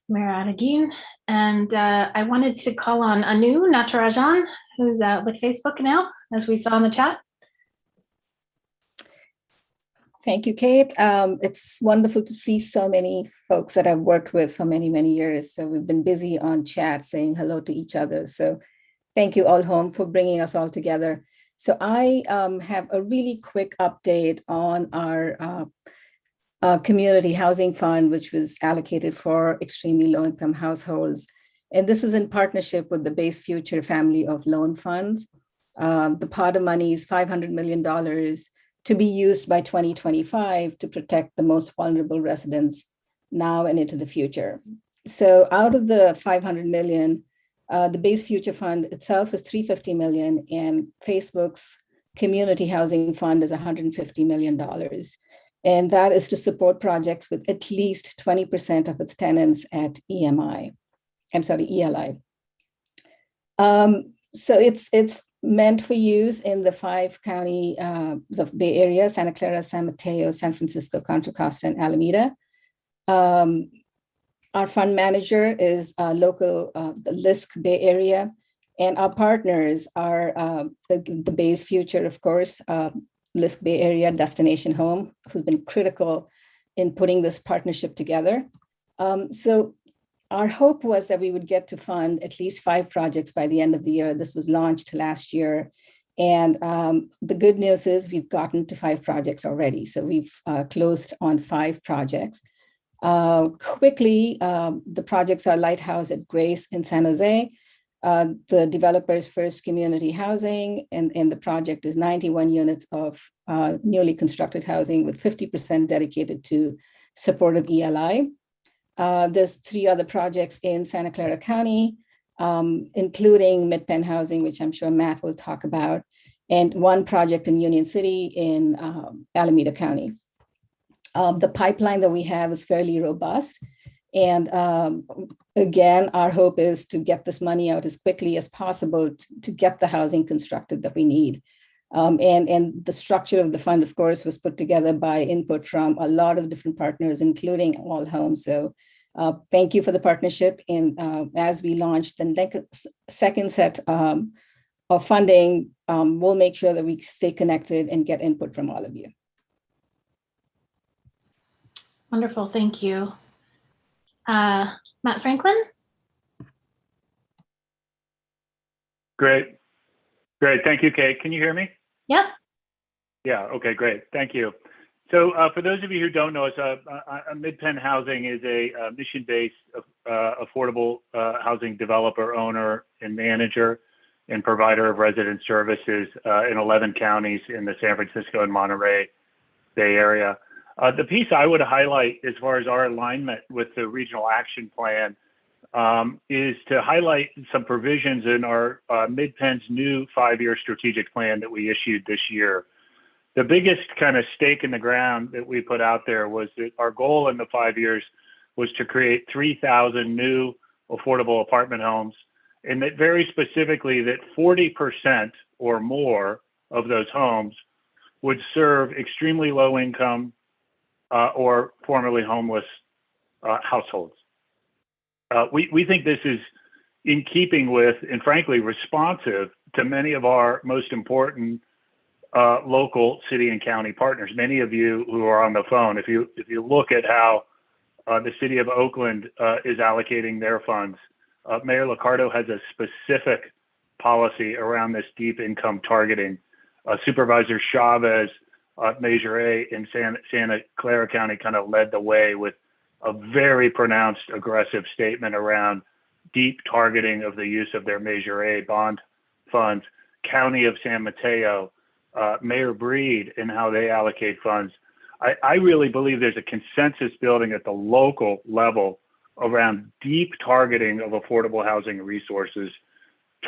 Mayor Adagin. And I wanted to call on Anu Natarajan, who's with Facebook now, as we saw in the chat. Thank you, Kate. It's wonderful to see so many folks that I've worked with for many, many years. So we've been busy on chat saying hello to each other. So thank you, All Home, for bringing us all together. So I have a really quick update on our community housing fund, which was allocated for extremely low-income households. And this is in partnership with the Base Future family of loan funds. The pot of money is $500 million to be used by 2025 to protect the most vulnerable residents now and into the future. So out of the 500 million, the Base Future Fund itself is 350 million, and Facebook's Community Housing Fund is $150 million. And that is to support projects with at least 20% of its tenants at ELI. So it's meant for use in the 5 counties of Bay Area: Santa Clara, San Mateo, San Francisco, Contra Costa, and Alameda. Our fund manager is local, the RIC Bay Area, and our partners are the Bay's Future, of course, RIC Bay Area Destination Home, who's been critical in putting this partnership together. So our hope was that we would get to fund at least 5 projects by the end of the year. This was launched last year. And the good news is we've gotten to 5 projects already. So we've closed on 5 projects. Quickly, the projects are Lighthouse at Grace in San Jose, the developer's first community housing, and the project is 91 units of newly constructed housing with 50% dedicated to supportive ELI. There's 3 other projects in Santa Clara County, including Mid-Penn Housing, which I'm sure Matt will talk about, and 1 project in Union City in Alameda County. The pipeline that we have is fairly robust. And again, our hope is to get this money out as quickly as possible to get the housing constructed that we need. And the structure of the fund, of course, was put together by input from a lot of different partners, including All Home. So thank you for the partnership. And as we launch the second set of funding, we'll make sure that we stay connected and get input from all of you. Wonderful, thank you. Matt Franklin? Great. Thank you, Kate. Can you hear me? Yeah. Yeah, okay, great. Thank you. So for those of you who don't know, Mid-Penn Housing is a mission-based affordable housing developer, owner, and manager and provider of resident services in 11 counties in the San Francisco and Monterey Bay Area. The piece I would highlight as far as our alignment with the regional action plan is to highlight some provisions in our Mid-Penn's new 5-year strategic plan that we issued this year. The biggest kind of stake in the ground that we put out there was that our goal in the 5 years was to create 3,000 new affordable apartment homes, and that very specifically that 40% or more of those homes would serve extremely low income or formerly homeless households. We think this is in keeping with, and frankly, responsive to many of our most important local city and county partners. Many of you who are on the phone, if you look at how the city of Oakland is allocating their funds, Mayor Liccardo has a specific policy around this deep income targeting. Supervisor Chavez, Measure A in Santa Clara County kind of led the way with a very pronounced aggressive statement around deep targeting of the use of their Measure A bond funds. County of San Mateo, Mayor Breed and how they allocate funds. I really believe there's a consensus building at the local level around deep targeting of affordable housing resources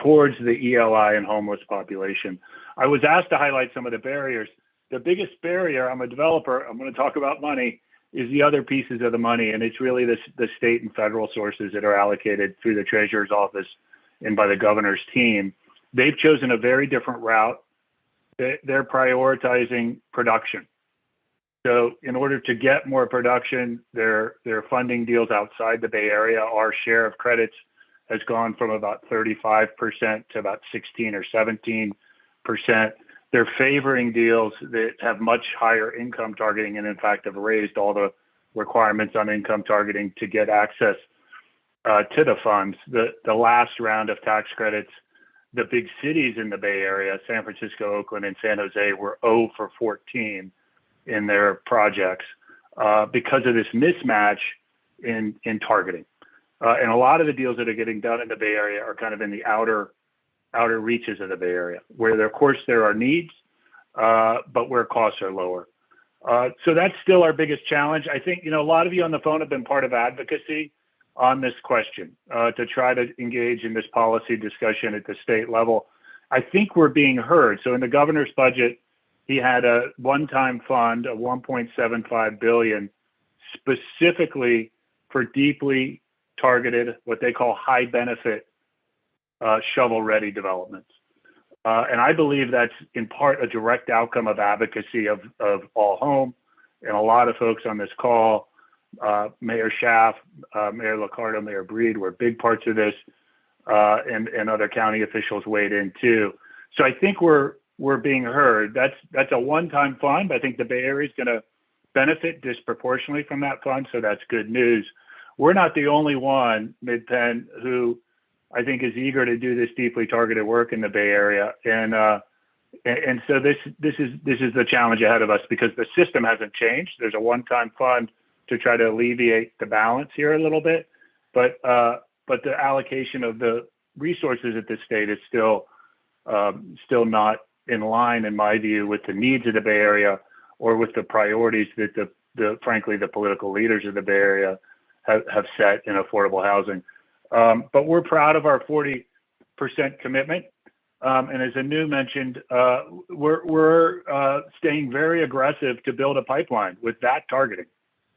towards the ELI and homeless population. I was asked to highlight some of the barriers. The biggest barrier, I'm a developer, I'm going to talk about money, is the other pieces of the money. And it's really the state and federal sources that are allocated through the treasurer's office and by the governor's team. They've chosen a very different route. They're prioritizing production. So in order to get more production, they're funding deals outside the Bay Area. Our share of credits has gone from about 35% to about 16 or 17%. They're favoring deals that have much higher income targeting and in fact have raised all the requirements on income targeting to get access to the funds. The last round of tax credits, the big cities in the Bay Area, San Francisco, Oakland, and San Jose, were 0 for 14 in their projects because of this mismatch in targeting. And a lot of the deals that are getting done in the Bay Area are kind of in the outer reaches of the Bay Area, where there, of course there are needs, but where costs are lower. So that's still our biggest challenge. I think, a lot of you on the phone have been part of advocacy on this question to try to engage in this policy discussion at the state level. I think we're being heard. So in the governor's budget, he had a one-time fund of $1.75 billion specifically for deeply targeted, what they call high benefit shovel-ready developments. And I believe that's in part a direct outcome of advocacy of All Home and a lot of folks on this call. Mayor Schaaf, Mayor Liccardo, Mayor Breed were big parts of this, and other county officials weighed in too. So I think we're being heard. That's a one-time fund. I think the Bay Area is going to benefit disproportionately from that fund, so that's good news. We're not the only one, Mid-Penn, who I think is eager to do this deeply targeted work in the Bay Area, and so this is the challenge ahead of us because the system hasn't changed. There's a one-time fund to try to alleviate the balance here a little bit, but the allocation of the resources at the state is still not in line, in my view, with the needs of the Bay Area or with the priorities that frankly the political leaders of the Bay Area have set in affordable housing. But we're proud of our 40% commitment. And as Anu mentioned, we're staying very aggressive to build a pipeline with that targeting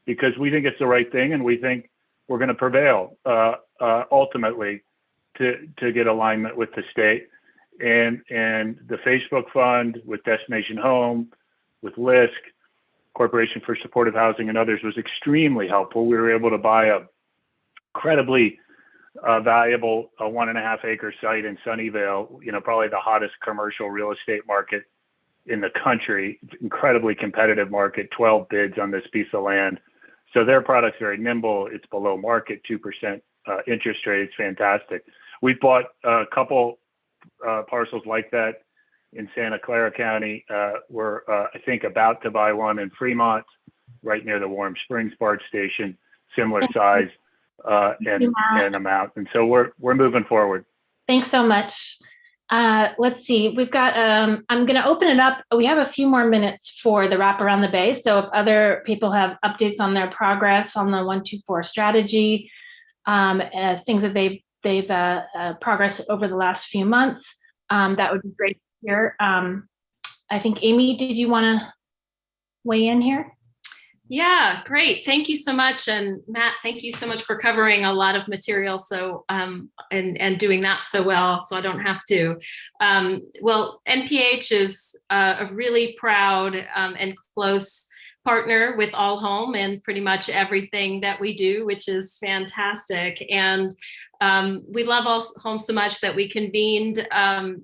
because we think it's the right thing and we think we're going to prevail ultimately to get alignment with the state. And the Facebook Fund with Destination Home, with LISC, Corporation for Supportive Housing and others was extremely helpful. We were able to buy a incredibly valuable 1.5 acre site in Sunnyvale, probably the hottest commercial real estate market in the country, incredibly competitive market, 12 bids on this piece of land. So their product's very nimble. It's below market, 2% interest rate. It's fantastic. We bought a couple parcels like that in Santa Clara County. We're, I think, about to buy one in Fremont, right near the Warm Springs BART station, similar size and amount. And so we're moving forward. Thanks so much. Let's see, we've got, I'm going to open it up. We have a few more minutes for the wrap around the Bay. So if other people have updates on their progress on the 124 strategy, things that they've progressed over the last few months, that would be great to hear. I think, Amy, did you want to weigh in here? Yeah, great. Thank you so much. And Matt, thank you so much for covering a lot of material. So, and doing that so well, so I don't have to. Well, NPH is a really proud and close partner with All Home and pretty much everything that we do, which is fantastic. And we love All Home so much that we convened.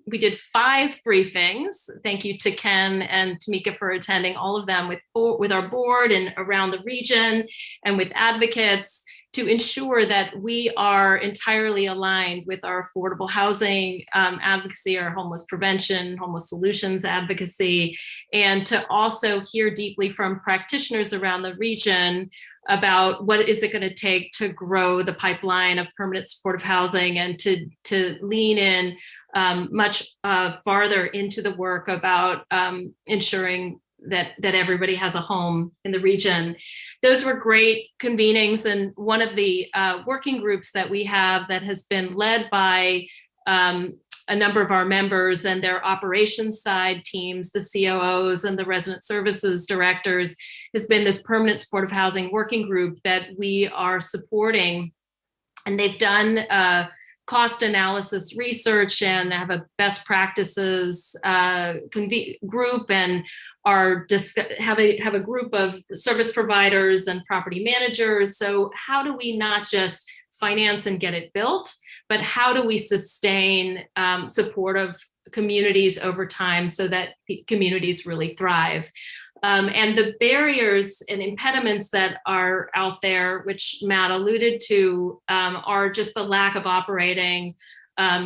We did 5 briefings. Thank you to Ken and Tamika for attending all of them with our board and around the region and with advocates, to ensure that we are entirely aligned with our affordable housing advocacy, our homeless prevention, homeless solutions advocacy, and to also hear deeply from practitioners around the region about what is it going to take to grow the pipeline of permanent supportive housing, and to lean in much farther into the work about ensuring that everybody has a home in the region. Those were great convenings, and one of the working groups that we have that has been led by a number of our members and their operations side teams, the COOs and the resident services directors, has been this permanent supportive housing working group that we are supporting. And they've done cost analysis research and have a best practices group, and have a group of service providers and property managers. So how do we not just finance and get it built, but how do we sustain supportive communities over time so that communities really thrive? And the barriers and impediments that are out there, which Matt alluded to, are just the lack of operating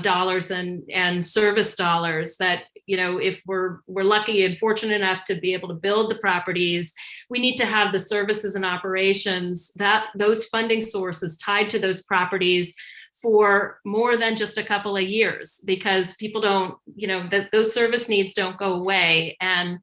dollars and service dollars. That, if we're lucky and fortunate enough to be able to build the properties, we need to have the services and operations, that those funding sources tied to those properties for more than just a couple of years, because people don't, those service needs don't go away. And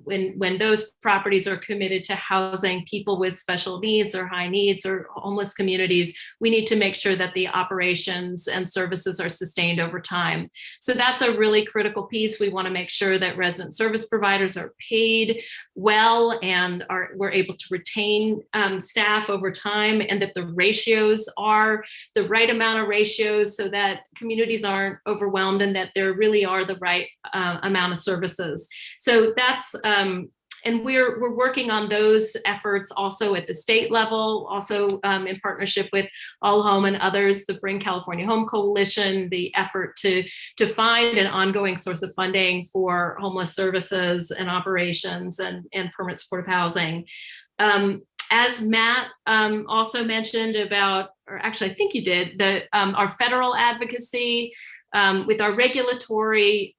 when those properties are committed to housing people with special needs or high needs or homeless communities, we need to make sure that the operations and services are sustained over time. So that's a really critical piece. We want to make sure that resident service providers are paid well and we're able to retain staff over time, and that the ratios are the right amount of ratios so that communities aren't overwhelmed, and that there really are the right amount of services. So that's and we're working on those efforts also at the state level, also in partnership with All Home and others, the Bring California Home Coalition, the effort to find an ongoing source of funding for homeless services and operations and permanent supportive housing. As Matt also mentioned about, or actually I think you did, our federal advocacy, with our regulatory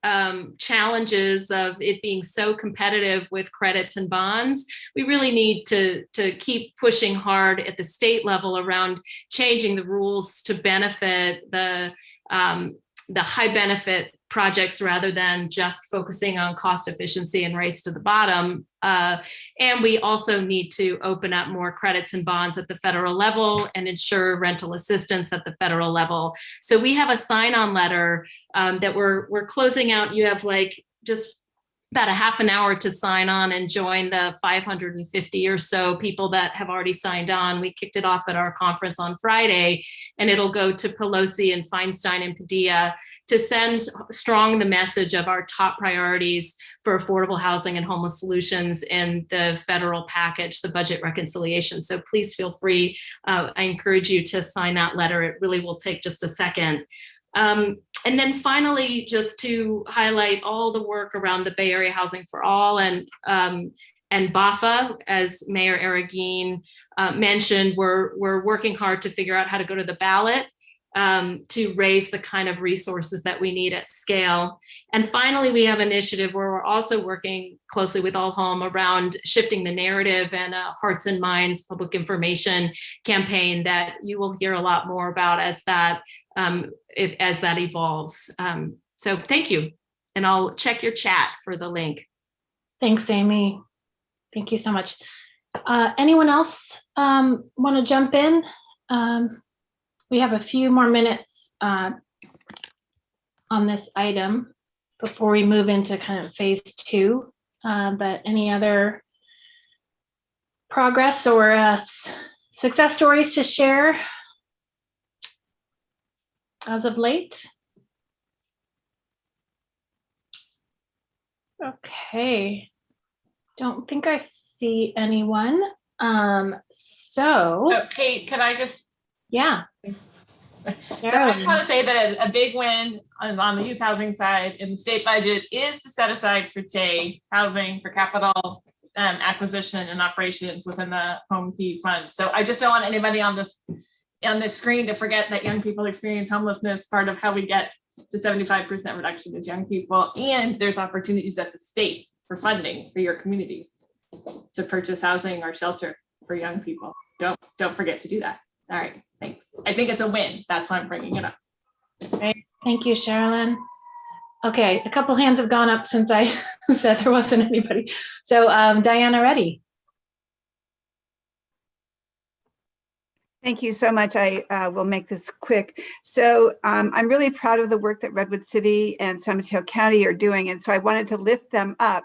challenges of it being so competitive with credits and bonds, we really need to keep pushing hard at the state level around changing the rules to benefit the high benefit projects rather than just focusing on cost efficiency and race to the bottom. And we also need to open up more credits and bonds at the federal level and ensure rental assistance at the federal level. So we have a sign-on letter that we're closing out. You have just about a half an hour to sign on and join the 550 or so people that have already signed on. We kicked it off at our conference on Friday, and it'll go to Pelosi and Feinstein and Padilla to send strong the message of our top priorities for affordable housing and homeless solutions in the federal package, the budget reconciliation. So please feel free. I encourage you to sign that letter. It really will take just a second. And then finally, just to highlight all the work around the Bay Area Housing for All and BAFA, as Mayor Arreguín mentioned, we're working hard to figure out how to go to the ballot to raise the kind of resources that we need at scale. And finally, we have an initiative where we're also working closely with All Home around shifting the narrative and Hearts and Minds public information campaign that you will hear a lot more about as that evolves. So thank you. And I'll check your chat for the link. Thanks, Amy. Thank you so much. Anyone else want to jump in? We have a few more minutes on this item before we move into kind of phase 2. But any other progress or success stories to share as of late? Okay. Don't think I see anyone. So. Oh, Kate, could I just? Yeah. So I just want to say that a big win on the youth housing side in the state budget is the set aside for say housing for capital acquisition and operations within the home key fund. So I just don't want anybody on this screen to forget that young people experience homelessness. Part of how we get to 75% reduction is young people, and there's opportunities at the state for funding for your communities to purchase housing or shelter for young people. Don't forget to do that. All right, thanks. I think it's a win. That's why I'm bringing it up. Great. Thank you, Sherilyn. Okay, a couple hands have gone up since I said there wasn't anybody. So Diana, ready? Thank you so much. I will make this quick. So I'm really proud of the work that Redwood City and San Mateo County are doing. And so I wanted to lift them up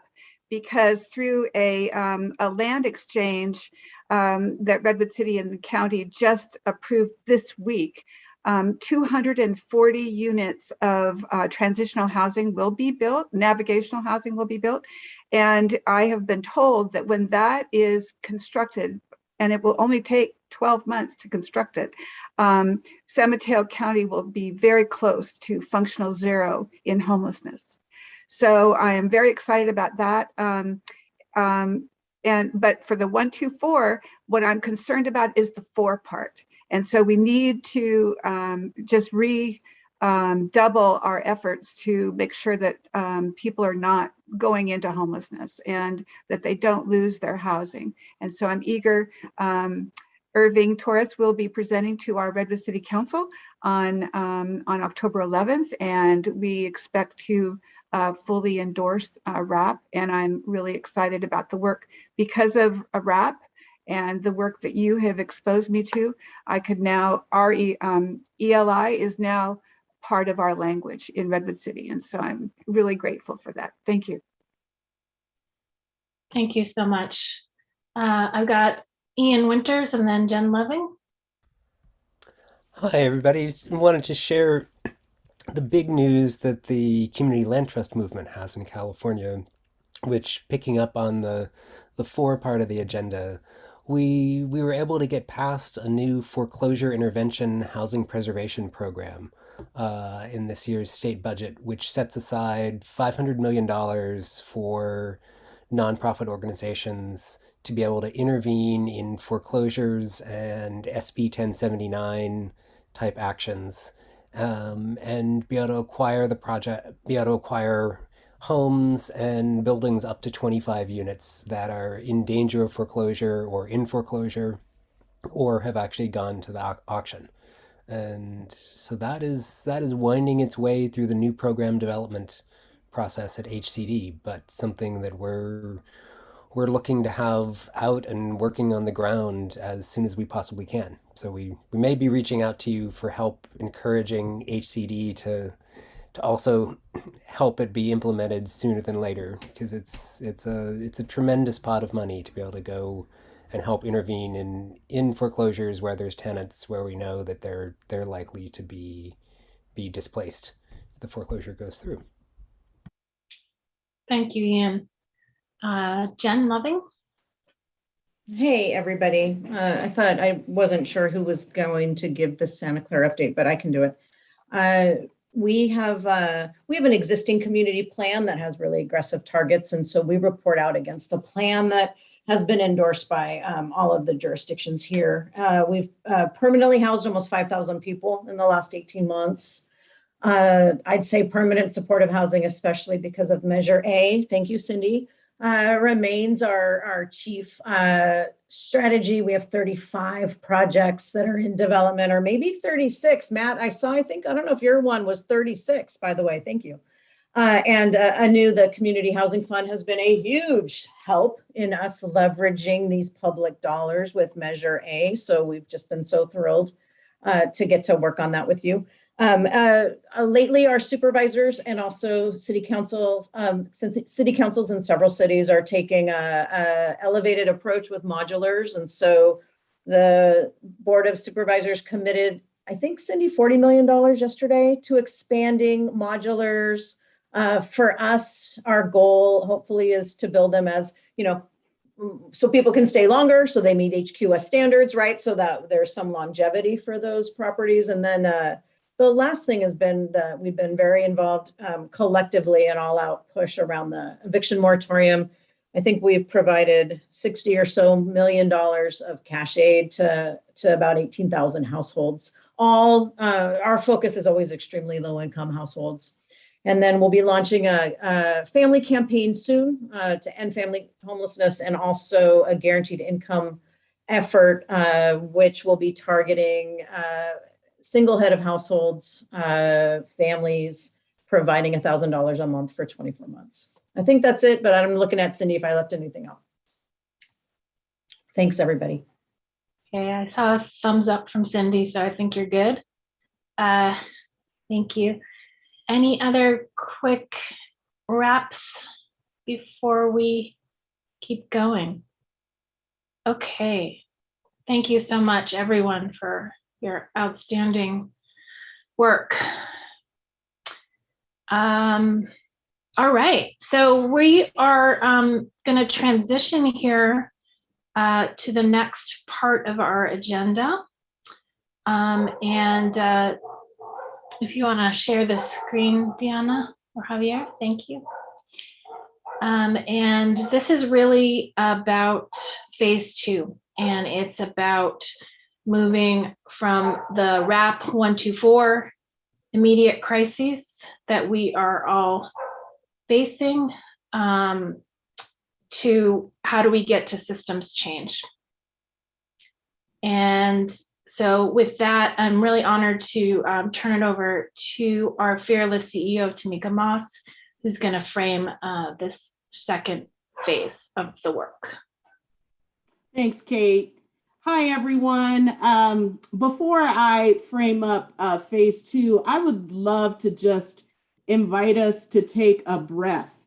because through a land exchange that Redwood City and the county just approved this week, 240 units of transitional housing will be built, navigational housing will be built. And I have been told that when that is constructed, and it will only take 12 months to construct it, San Mateo County will be very close to functional zero in homelessness. So I am very excited about that. But for the 124, what I'm concerned about is the 4 part. And so we need to just double our efforts to make sure that people are not going into homelessness and that they don't lose their housing. And so I'm eager. Irving Torres will be presenting to our Redwood City Council on October 11th, and we expect to fully endorse RAP. And I'm really excited about the work because of RAP and the work that you have exposed me to. I could now, ELI is now part of our language in Redwood City. And so I'm really grateful for that. Thank you. Thank you so much. I've got Ian Winters and then Jen Loving. Hi, everybody. Just wanted to share the big news that the Community Land Trust movement has in California, which, picking up on the 4 part of the agenda, we were able to get past a new foreclosure intervention housing preservation program in this year's state budget, which sets aside $500 million for nonprofit organizations to be able to intervene in foreclosures and SB 1079 type actions, and be able to acquire homes and buildings up to 25 units that are in danger of foreclosure or in foreclosure or have actually gone to the auction. And so that is winding its way through the new program development process at HCD, but something that we're looking to have out and working on the ground as soon as we possibly can. So we may be reaching out to you for help encouraging HCD to also help it be implemented sooner than later, because it's a tremendous pot of money to be able to go and help intervene in foreclosures where there's tenants where we know that they're likely to be displaced if the foreclosure goes through. Thank you, Ian. Jen Loving. Hey, everybody. I wasn't sure who was going to give the Santa Clara update, but I can do it. We have an existing community plan that has really aggressive targets. And so we report out against the plan that has been endorsed by all of the jurisdictions here. We've permanently housed almost 5,000 people in the last 18 months. I'd say permanent supportive housing, especially because of Measure A. Thank you, Cindy. Remains our chief strategy. We have 35 projects that are in development, or maybe 36. Matt, I don't know if your one was 36, by the way. Thank you. And the Community Housing Fund has been a huge help in us leveraging these public dollars with Measure A. So we've just been so thrilled to get to work on that with you. Lately, our supervisors and also city councils, since city councils in several cities are taking a elevated approach with modulars. And so the Board of Supervisors committed, I think, Cindy, $40 million yesterday to expanding modulars For us, our goal hopefully is to build them as, so people can stay longer, so they meet HQS standards, right? So that there's some longevity for those properties. And then the last thing has been that we've been very involved collectively in all out push around the eviction moratorium. I think we've provided $60 million or so of cash aid to about 18,000 households. All our focus is always extremely low income households. And then we'll be launching a family campaign soon to end family homelessness, and also a guaranteed income effort, which will be targeting single head of households, families, providing $1,000 a month for 24 months. I think that's it, but I'm looking at Cindy if I left anything out. Thanks, everybody. Okay, I saw a thumbs up from Cindy, so I think you're good. Thank you. Any other quick wraps before we keep going? Okay, thank you so much, everyone, for your outstanding work. All right, so we are going to transition here to the next part of our agenda. If you want to share the screen, Diana or Javier, thank you. And this is really about phase 2, and it's about moving from the RAP 124 immediate crises that we are all facing to how do we get to systems change. And so with that, I'm really honored to turn it over to our fearless CEO, Tamika Moss, who's going to frame this second phase of the work. Thanks, Kate. Hi, everyone. Before I frame up phase 2, I would love to just invite us to take a breath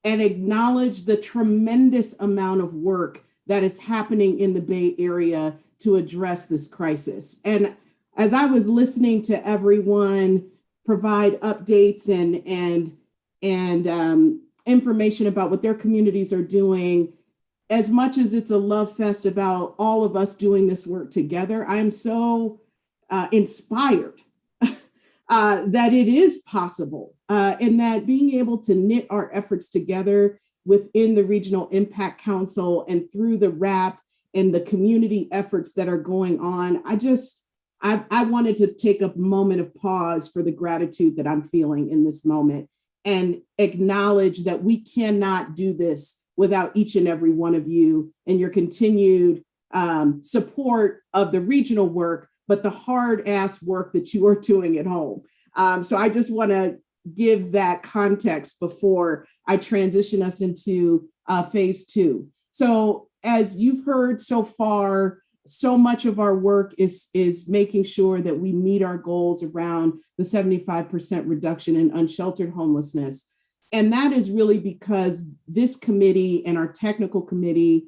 and acknowledge the tremendous amount of work that is happening in the Bay Area to address this crisis. And as I was listening to everyone provide updates and information about what their communities are doing, as much as it's a love fest about all of us doing this work together, I am so inspired that it is possible, and that being able to knit our efforts together within the Regional Impact Council and through the RAP and the community efforts that are going on, I wanted to take a moment of pause for the gratitude that I'm feeling in this moment and acknowledge that we cannot do this without each and every one of you and your continued support of the regional work, but the hard ass work that you are doing at home. So I just want to give that context before I transition us into phase 2. So as you've heard so far, so much of our work is making sure that we meet our goals around the 75% reduction in unsheltered homelessness. And that is really because this committee and our technical committee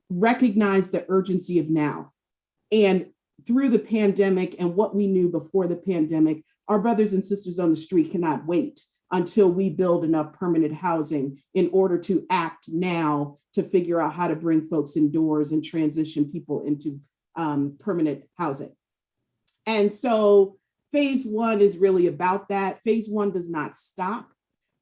recognize the urgency of now. And through the pandemic and what we knew before the pandemic, our brothers and sisters on the street cannot wait until we build enough permanent housing in order to act now to figure out how to bring folks indoors and transition people into permanent housing. And so phase 1 is really about that. Phase 1 does not stop,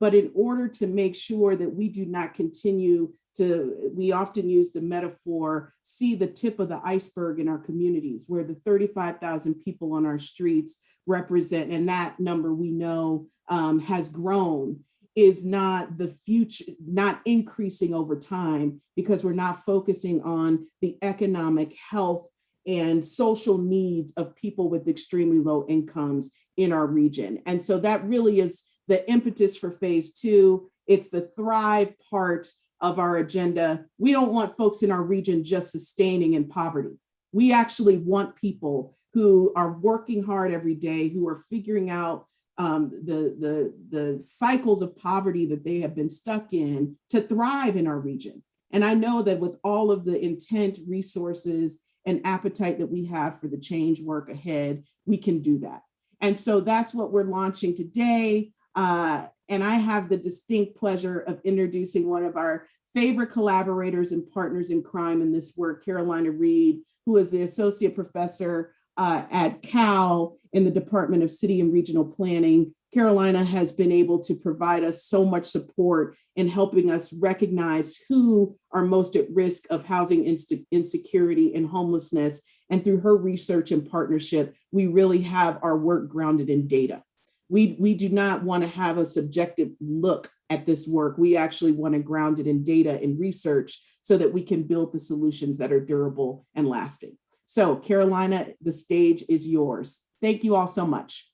but in order to make sure that we do not continue to, we often use the metaphor, see the tip of the iceberg in our communities, where the 35,000 people on our streets represent, and that number we know has grown, is not the future, not increasing over time, because we're not focusing on the economic, health, and social needs of people with extremely low incomes in our region. And so that really is the impetus for phase 2. It's the thrive part of our agenda. We don't want folks in our region just sustaining in poverty. We actually want people who are working hard every day, who are figuring out the cycles of poverty that they have been stuck in, to thrive in our region. And I know that with all of the intent, resources, and appetite that we have for the change work ahead, we can do that. And so that's what we're launching today. And I have the distinct pleasure of introducing one of our favorite collaborators and partners in crime in this work, Carolina Reed, who is the associate professor at Cal in the Department of City and Regional Planning. Carolina has been able to provide us so much support in helping us recognize who are most at risk of housing insecurity and homelessness. And through her research and partnership, we really have our work grounded in data. We do not want to have a subjective look at this work. We actually want to ground it in data and research so that we can build the solutions that are durable and lasting. So Carolina, the stage is yours. Thank you all so much.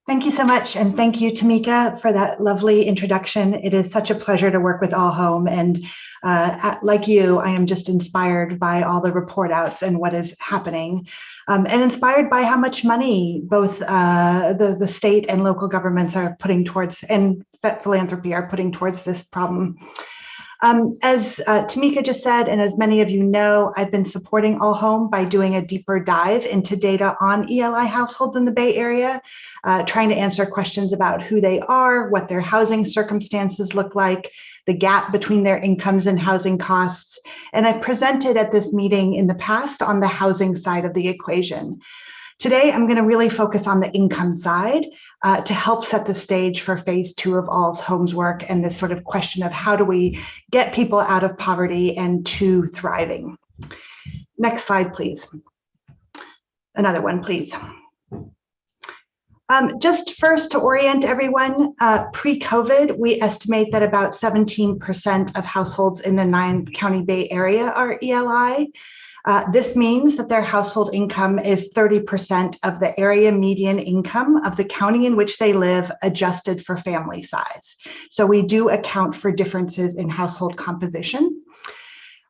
Thank you so much. And thank you, Tamika, for that lovely introduction. It is such a pleasure to work with All Home. And like you, I am just inspired by all the report outs and what is happening, and inspired by how much money both the state and local governments are putting towards, and philanthropy are putting towards this problem. As Tamika just said, and as many of you know, I've been supporting All Home by doing a deeper dive into data on ELI households in the Bay Area, trying to answer questions about who they are, what their housing circumstances look like, the gap between their incomes and housing costs. And I've presented at this meeting in the past on the housing side of the equation. Today, I'm going to really focus on the income side to help set the stage for phase 2 of All Home's work and this sort of question of how do we get people out of poverty and to thriving. Next slide, please. Another one, please. Just first to orient everyone, pre-COVID, we estimate that about 17% of households in the 9-county Bay Area are ELI. This means that their household income is 30% of the area median income of the county in which they live, adjusted for family size. So we do account for differences in household composition.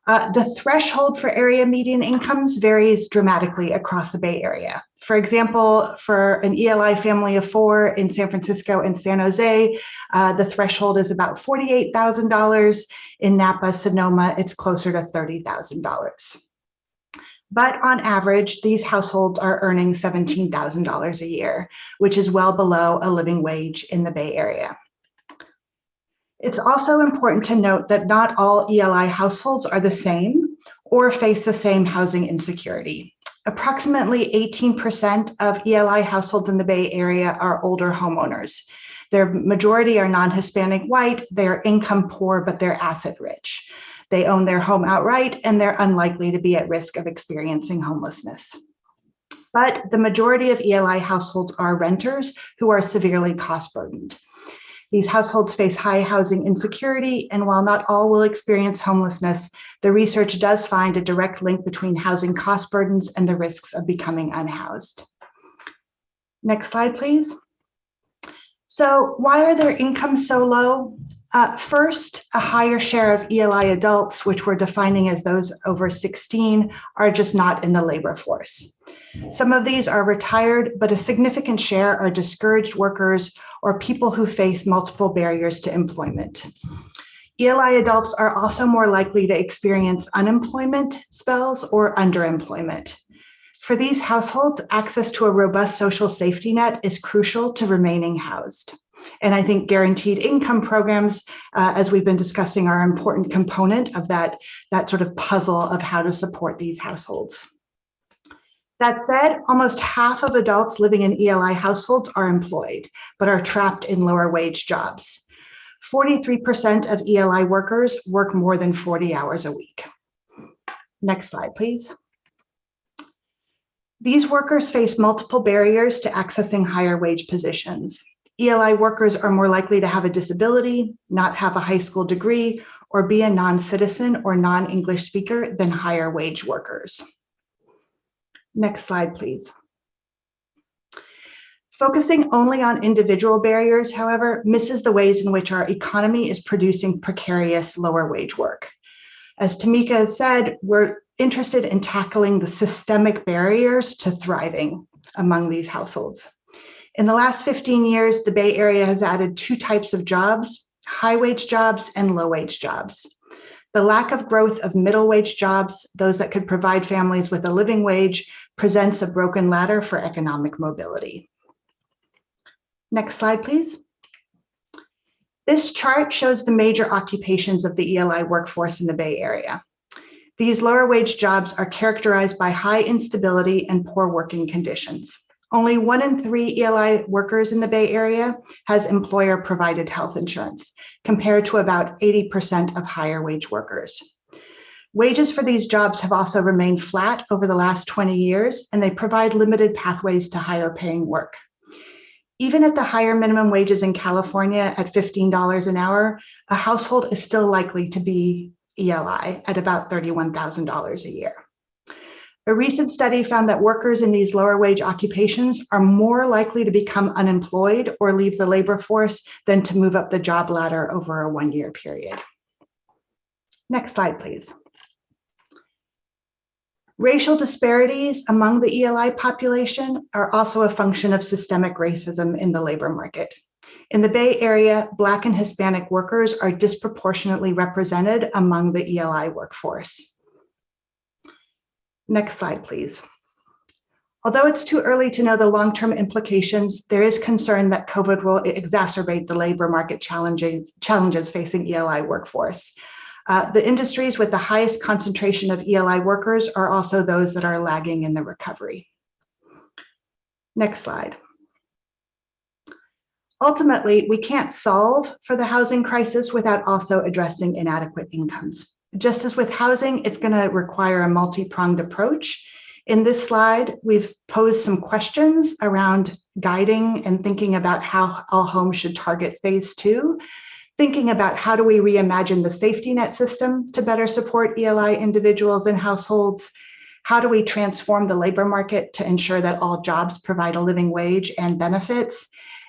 The threshold for area median incomes varies dramatically across the Bay Area. For example, for an ELI family of 4 in San Francisco and San Jose, the threshold is about $48,000. In Napa, Sonoma, it's closer to $30,000. But on average, these households are earning $17,000 a year, which is well below a living wage in the Bay Area. It's also important to note that not all ELI households are the same or face the same housing insecurity. Approximately 18% of ELI households in the Bay Area are older homeowners. Their majority are non-Hispanic white, they're income poor, but they're asset rich. They own their home outright, and they're unlikely to be at risk of experiencing homelessness. But the majority of ELI households are renters who are severely cost burdened. These households face high housing insecurity, and while not all will experience homelessness, the research does find a direct link between housing cost burdens and the risks of becoming unhoused. Next slide, please. So why are their incomes so low? First, a higher share of ELI adults, which we're defining as those over 16, are just not in the labor force. Some of these are retired, but a significant share are discouraged workers or people who face multiple barriers to employment. ELI adults are also more likely to experience unemployment spells or underemployment. For these households, access to a robust social safety net is crucial to remaining housed. And I think guaranteed income programs, as we've been discussing, are an important component of that sort of puzzle of how to support these households. That said, almost half of adults living in ELI households are employed, but are trapped in lower wage jobs. 43% of ELI workers work more than 40 hours a week. Next slide, please. These workers face multiple barriers to accessing higher wage positions. ELI workers are more likely to have a disability, not have a high school degree, or be a non-citizen or non-English speaker than higher wage workers. Next slide, please. Focusing only on individual barriers, however, misses the ways in which our economy is producing precarious lower wage work. As Tamika said, we're interested in tackling the systemic barriers to thriving among these households. In the last 15 years, the Bay Area has added 2 types of jobs: high wage jobs and low wage jobs. The lack of growth of middle wage jobs, those that could provide families with a living wage, presents a broken ladder for economic mobility. Next slide, please. This chart shows the major occupations of the ELI workforce in the Bay Area. These lower wage jobs are characterized by high instability and poor working conditions. Only 1 in 3 ELI workers in the Bay Area has employer provided health insurance, compared to about 80% of higher wage workers. Wages for these jobs have also remained flat over the last 20 years, and they provide limited pathways to higher paying work. Even at the higher minimum wages in California at $15 an hour, a household is still likely to be ELI at about $31,000 a year. A recent study found that workers in these lower wage occupations are more likely to become unemployed or leave the labor force than to move up the job ladder over a 1-year period. Next slide, please. Racial disparities among the ELI population are also a function of systemic racism in the labor market. In the Bay Area, Black and Hispanic workers are disproportionately represented among the ELI workforce. Next slide, please. Although it's too early to know the long-term implications, there is concern that COVID will exacerbate the labor market challenges facing ELI workforce. The industries with the highest concentration of ELI workers are also those that are lagging in the recovery. Next slide. Ultimately, we can't solve for the housing crisis without also addressing inadequate incomes. Just as with housing, it's going to require a multi-pronged approach. In this slide, we've posed some questions around guiding and thinking about how all homes should target phase 2, thinking about how do we reimagine the safety net system to better support ELI individuals and households, how do we transform the labor market to ensure that all jobs provide a living wage and benefits,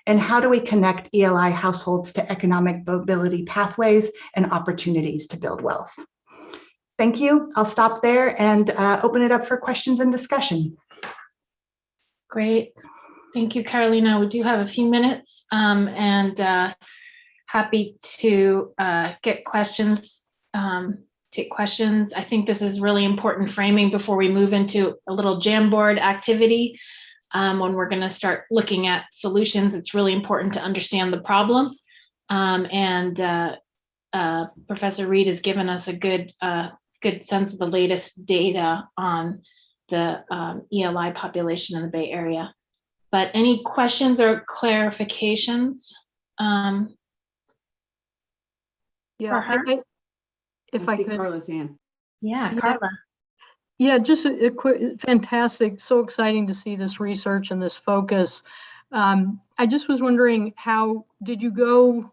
and how do we connect ELI households to economic mobility pathways and opportunities to build wealth. Thank you. I'll stop there and open it up for questions and discussion. Great. Thank you, Carolina. We do have a few minutes and happy to get questions, take questions. I think this is really important framing before we move into a little Jamboard activity. When we're going to start looking at solutions, it's really important to understand the problem. Professor Reed has given us a good sense of the latest data on the ELI population in the Bay Area. But any questions or clarifications? Yeah, if I could. Carla's hand. Yeah, Carla. Yeah, just a quick, fantastic, so exciting to see this research and this focus. I just was wondering, how did you go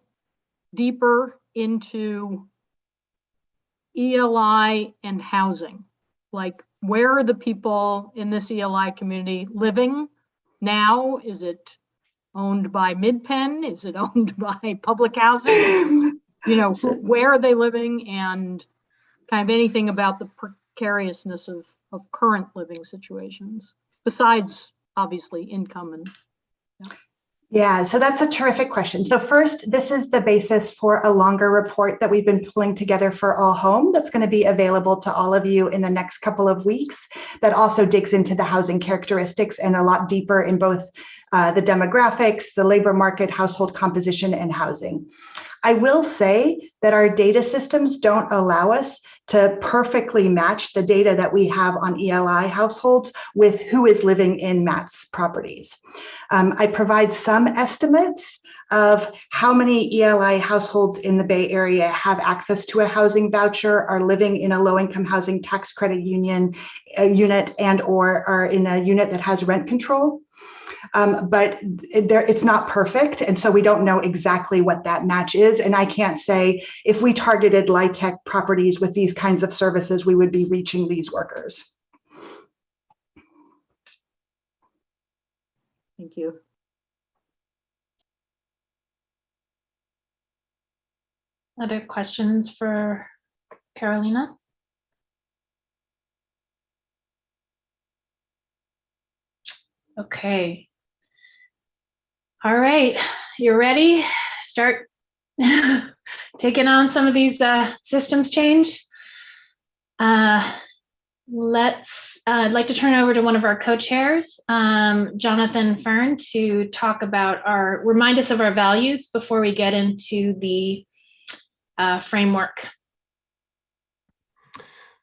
deeper into ELI and housing? Like, where are the people in this ELI community living now? Is it owned by MidPenn? Is it owned by public housing? You know, where are they living, and kind of anything about the precariousness of current living situations, besides obviously income and. Yeah, so that's a terrific question. So first, this is the basis for a longer report that we've been pulling together for All Home that's going to be available to all of you in the next couple of weeks, that also digs into the housing characteristics and a lot deeper in both the demographics, the labor market, household composition, and housing. I will say that our data systems don't allow us to perfectly match the data that we have on ELI households with who is living in MATS properties. I provide some estimates of how many ELI households in the Bay Area have access to a housing voucher, are living in a low-income housing tax credit unit, and or are in a unit that has rent control. But it's not perfect, and so we don't know exactly what that match is. And I can't say if we targeted LIHTC properties with these kinds of services, we would be reaching these workers. Thank you. Other questions for Carolina? Okay. All right, you're ready? Start taking on some of these systems change. I'd like to turn over to one of our co-chairs, Jonathan Fern, to talk about remind us of our values before we get into the framework.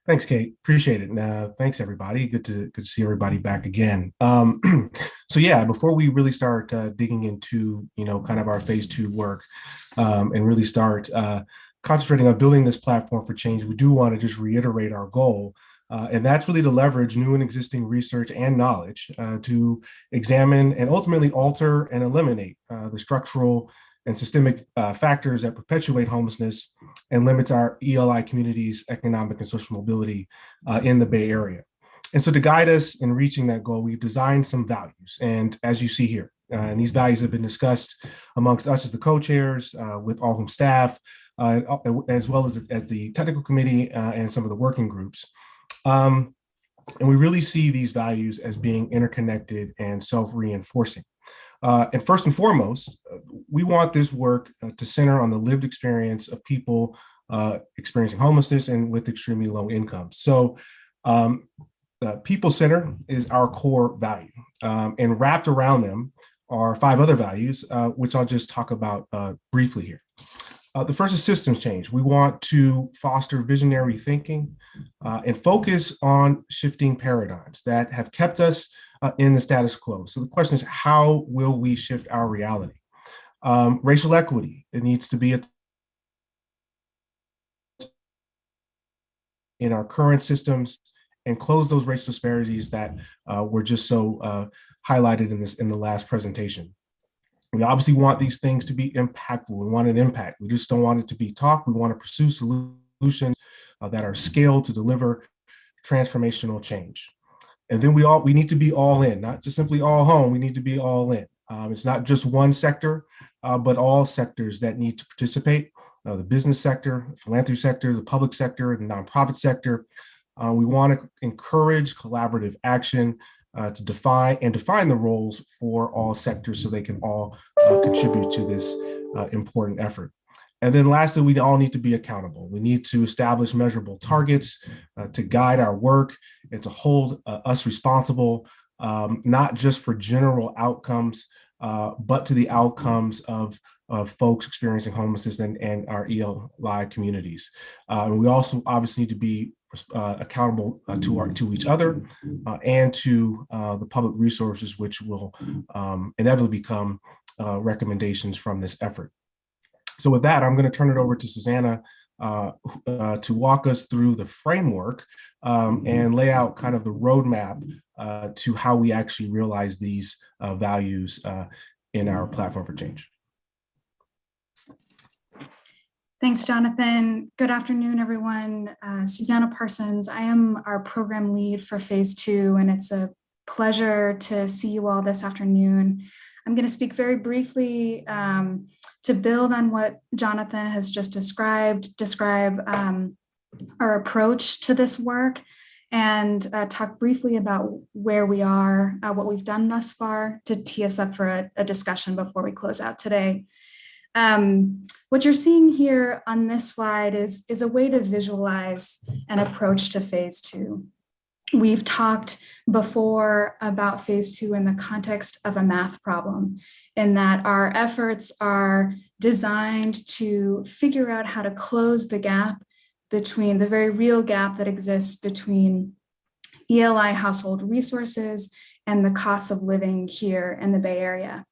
Thanks, Kate. Appreciate it. Thanks, everybody. Good to see everybody back again. So yeah, before we really start digging into kind of our phase 2 work and really start concentrating on building this platform for change, we do want to just reiterate our goal. And that's really to leverage new and existing research and knowledge to examine and ultimately alter and eliminate the structural and systemic factors that perpetuate homelessness and limits our ELI community's economic and social mobility in the Bay Area. And so to guide us in reaching that goal, we've designed some values. And as you see here, and these values have been discussed amongst us as the co-chairs, with all home staff, as well as the technical committee and some of the working groups. And we really see these values as being interconnected and self-reinforcing. And first and foremost, we want this work to center on the lived experience of people experiencing homelessness and with extremely low incomes. So people center is our core value, and wrapped around them are 5 other values, which I'll just talk about briefly here. The first is systems change. We want to foster visionary thinking and focus on shifting paradigms that have kept us in the status quo. So the question is, how will we shift our reality? Racial equity, it needs to be in our current systems and close those racial disparities that were just so highlighted in the last presentation. We obviously want these things to be impactful. We want an impact. We just don't want it to be talk. We want to pursue solutions that are scaled to deliver transformational change. And then we need to be all in, not just simply all home. We need to be all in. It's not just one sector, but all sectors that need to participate. The business sector, the philanthropy sector, the public sector, the nonprofit sector. We want to encourage collaborative action to define the roles for all sectors so they can all contribute to this important effort. And then lastly, we all need to be accountable. We need to establish measurable targets to guide our work and to hold us responsible, not just for general outcomes, but to the outcomes of folks experiencing homelessness and our ELI communities. And we also obviously need to be accountable to each other and to the public resources, which will inevitably become recommendations from this effort. So with that, I'm going to turn it over to Susanna to walk us through the framework and lay out kind of the roadmap to how we actually realize these values in our platform for change. Thanks, Jonathan. Good afternoon, everyone. Susanna Parsons. I am our program lead for phase 2, and it's a pleasure to see you all this afternoon. I'm going to speak very briefly to build on what Jonathan has just describe our approach to this work, and talk briefly about where we are, what we've done thus far to tee us up for a discussion before we close out today. What you're seeing here on this slide is a way to visualize an approach to phase 2. We've talked before about phase 2 in the context of a math problem, in that our efforts are designed to figure out how to close the gap between the very real gap that exists between ELI household resources and the costs of living here in the Bay Area.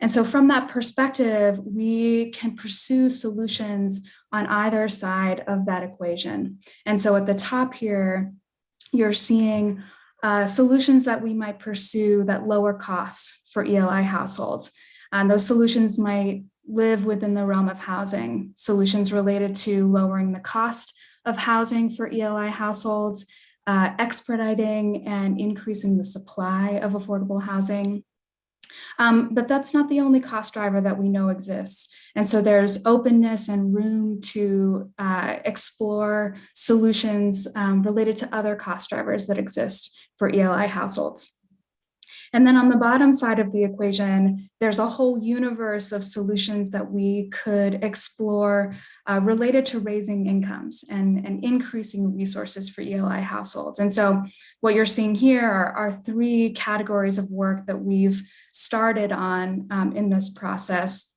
And so from that perspective, we can pursue solutions on either side of that equation. And so at the top here, you're seeing solutions that we might pursue that lower costs for ELI households. And those solutions might live within the realm of housing, solutions related to lowering the cost of housing for ELI households, expediting and increasing the supply of affordable housing. But that's not the only cost driver that we know exists. And so there's openness and room to explore solutions related to other cost drivers that exist for ELI households. And then on the bottom side of the equation, there's a whole universe of solutions that we could explore related to raising incomes and increasing resources for ELI households. And so what you're seeing here are 3 categories of work that we've started on in this process.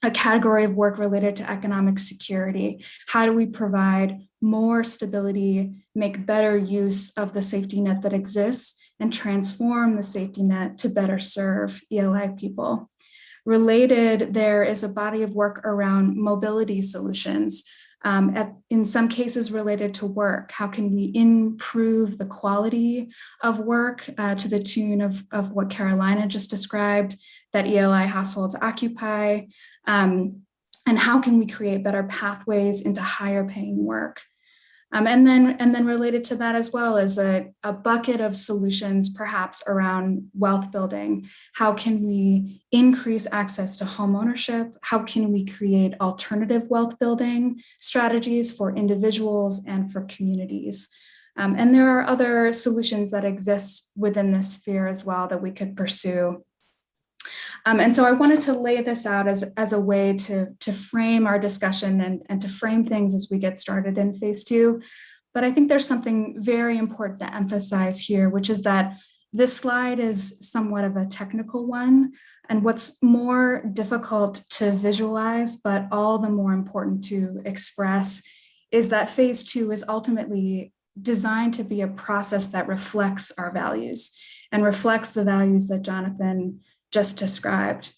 A category of work related to economic security. How do we provide more stability, make better use of the safety net that exists, and transform the safety net to better serve ELI people? Related, there is a body of work around mobility solutions, in some cases related to work. How can we improve the quality of work to the tune of what Carolina just described, that ELI households occupy? And how can we create better pathways into higher paying work? And then related to that as well is a bucket of solutions perhaps around wealth building. How can we increase access to home ownership? How can we create alternative wealth building strategies for individuals and for communities? And there are other solutions that exist within this sphere as well that we could pursue. And so I wanted to lay this out as a way to frame our discussion and to frame things as we get started in phase 2. But I think there's something very important to emphasize here, which is that this slide is somewhat of a technical one. And what's more difficult to visualize, but all the more important to express, is that phase 2 is ultimately designed to be a process that reflects our values and reflects the values that Jonathan just described.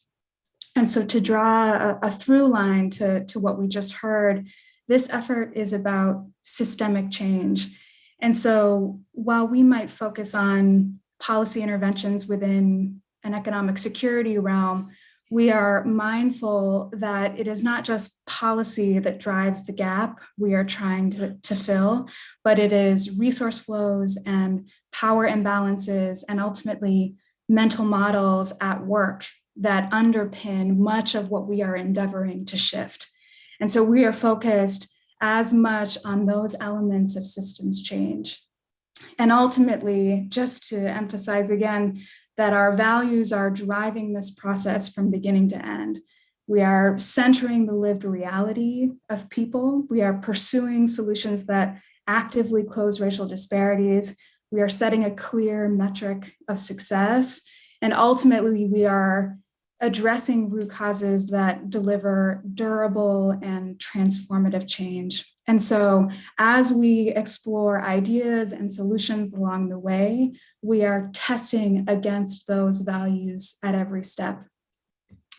And so to draw a through line to what we just heard, this effort is about systemic change. And so while we might focus on policy interventions within an economic security realm, we are mindful that it is not just policy that drives the gap we are trying to fill, but it is resource flows and power imbalances and ultimately mental models at work that underpin much of what we are endeavoring to shift. And so we are focused as much on those elements of systems change. And ultimately, just to emphasize again, that our values are driving this process from beginning to end. We are centering the lived reality of people. We are pursuing solutions that actively close racial disparities. We are setting a clear metric of success. And ultimately, we are addressing root causes that deliver durable and transformative change. And so as we explore ideas and solutions along the way, we are testing against those values at every step.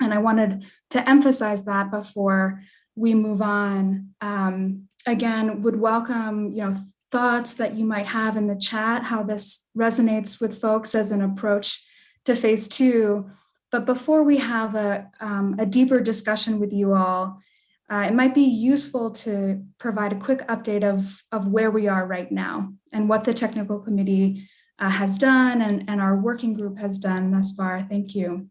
And I wanted to emphasize that before we move on. Again, would welcome, thoughts that you might have in the chat, how this resonates with folks as an approach to phase 2. But before we have a deeper discussion with you all, it might be useful to provide a quick update of where we are right now and what the technical committee has done and our working group has done thus far. Thank you.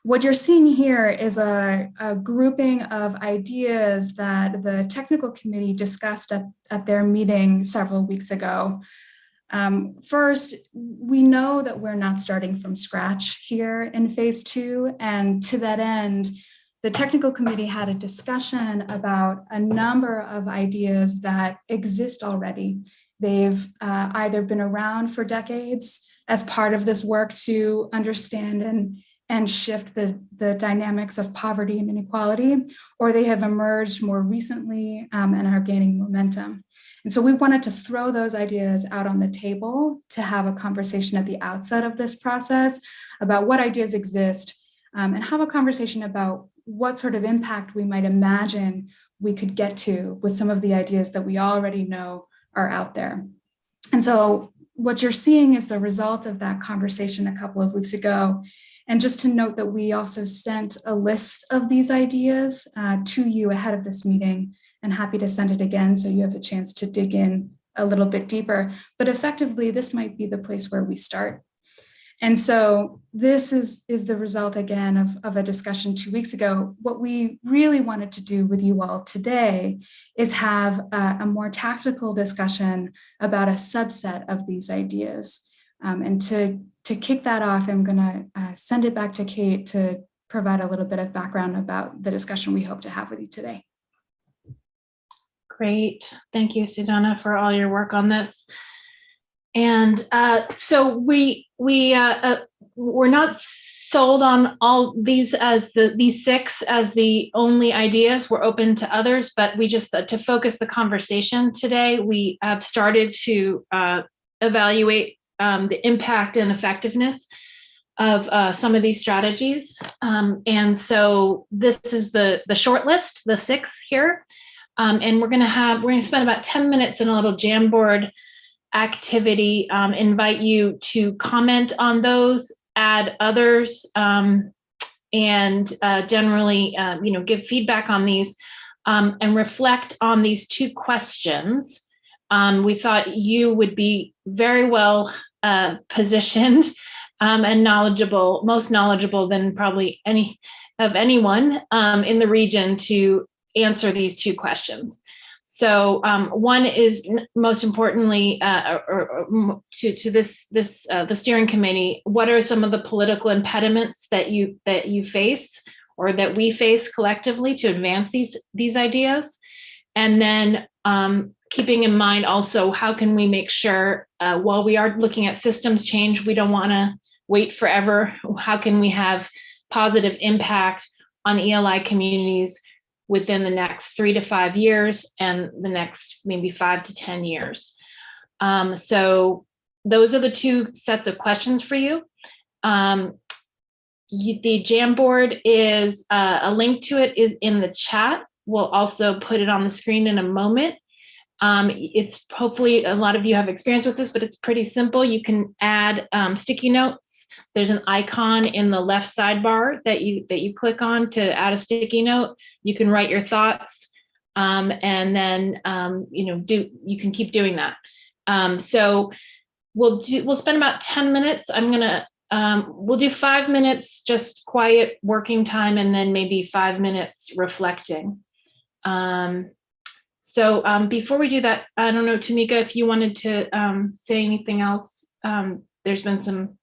What you're seeing here is a grouping of ideas that the technical committee discussed at their meeting several weeks ago. First, we know that we're not starting from scratch here in phase 2. And to that end, the technical committee had a discussion about a number of ideas that exist already. They've either been around for decades as part of this work to understand and shift the dynamics of poverty and inequality, or they have emerged more recently and are gaining momentum. And so we wanted to throw those ideas out on the table to have a conversation at the outset of this process about what ideas exist and have a conversation about what sort of impact we might imagine we could get to with some of the ideas that we already know are out there. And so what you're seeing is the result of that conversation a couple of weeks ago. And just to note that we also sent a list of these ideas to you ahead of this meeting, and happy to send it again so you have a chance to dig in a little bit deeper. But effectively, this might be the place where we start. And so this is the result again of a discussion 2 weeks ago. What we really wanted to do with you all today is have a more tactical discussion about a subset of these ideas and to to kick that off, I'm going to send it back to Kate to provide a little bit of background about the discussion we hope to have with you today. Great. Thank you, Susanna, for all your work on this. And so we're not sold on all these as these 6 as the only ideas. We're open to others, but we just to focus the conversation today, we have started to evaluate the impact and effectiveness of some of these strategies. And so this is the short list, the 6 here. And we're going to spend about 10 minutes in a little Jamboard activity, invite you to comment on those, add others, and generally, give feedback on these, and reflect on these 2 questions. We thought you would be very well positioned and knowledgeable, most knowledgeable than probably anyone in the region to answer these 2 questions. So one is most importantly, to the steering committee, what are some of the political impediments that you face or that we face collectively to advance these ideas? And then keeping in mind also, how can we make sure while we are looking at systems change, we don't want to wait forever. How can we have positive impact on ELI communities within the next 3 to 5 years and the next maybe 5 to 10 years? So those are the 2 sets of questions for you. The Jamboard is a link to it is in the chat. We'll also put it on the screen in a moment. It's hopefully a lot of you have experience with this, but it's pretty simple. You can add sticky notes. There's an icon in the left sidebar that you click on to add a sticky note. You can write your thoughts, and then you can keep doing that. So we'll spend about 10 minutes. We'll do 5 minutes just quiet working time, and then maybe 5 minutes reflecting. So before we do that, I don't know, Tamika, if you wanted to say anything else. There's been some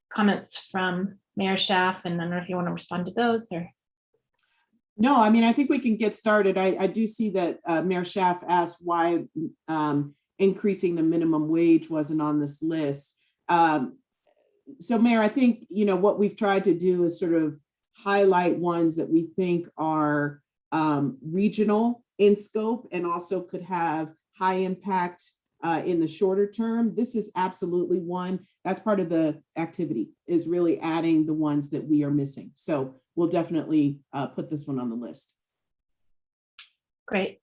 comments from Mayor Schaaf, and I don't know if you want to respond to those or. No, I mean, I think we can get started. I do see that Mayor Schaaf asked why increasing the minimum wage wasn't on this list. So Mayor, I think, what we've tried to do is sort of highlight ones that we think are regional in scope and also could have high impact in the shorter term. This is absolutely one. That's part of the activity, is really adding the ones that we are missing. So we'll definitely put this one on the list. Great.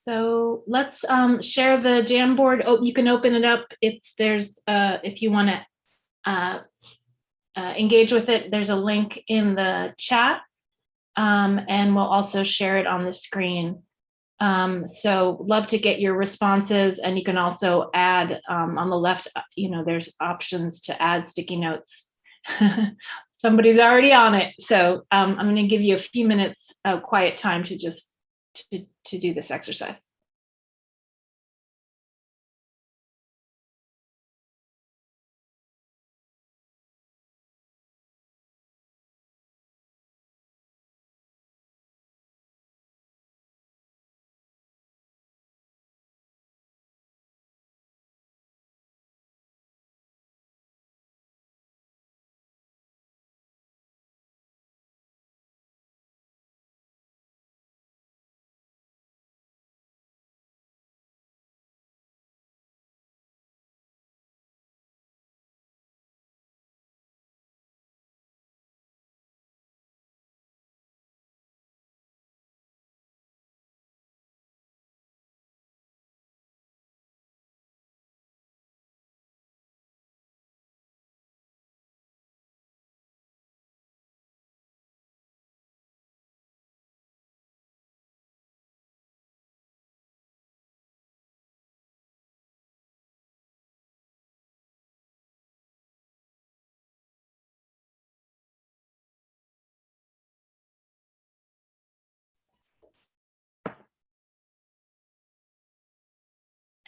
So let's share the Jamboard. Oh, you can open it up. If you want to engage with it, there's a link in the chat, and we'll also share it on the screen. So love to get your responses, and you can also add on the left, there's options to add sticky notes. Somebody's already on it. So I'm going to give you a few minutes of quiet time to just to do this exercise.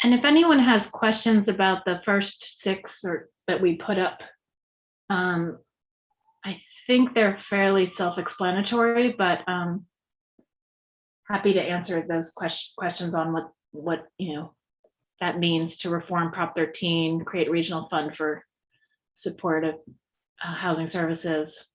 And if anyone has questions about the first 6 that we put up I think they're fairly self-explanatory, but happy to answer those questions on what that means to reform Prop 13, create regional fund for support of housing services.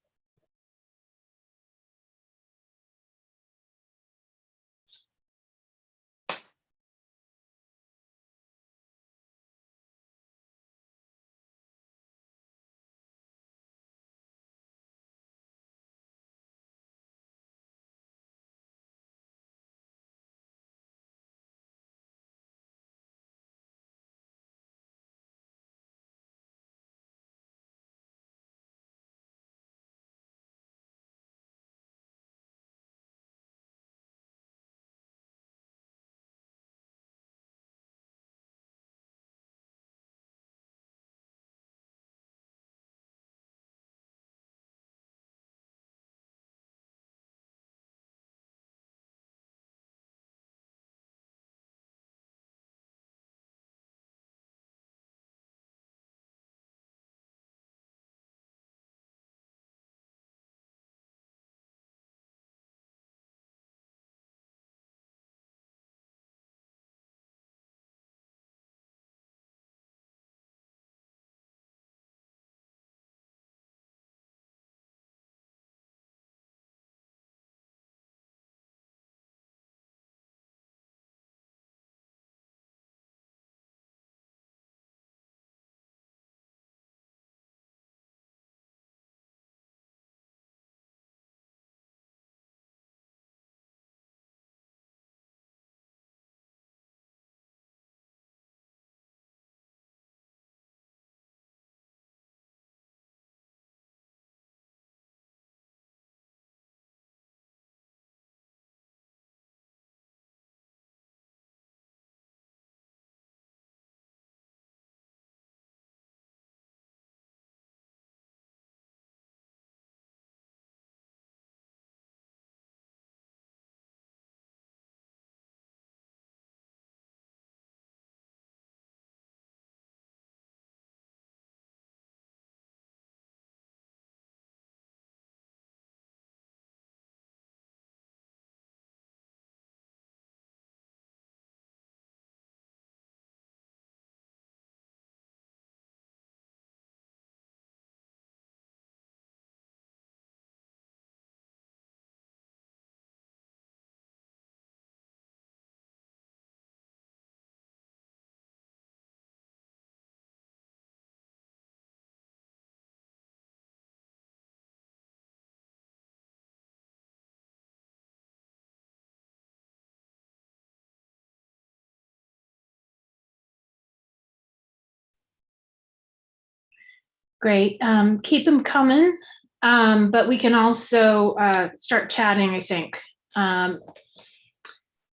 Great. Keep them coming, but we can also start chatting, I think.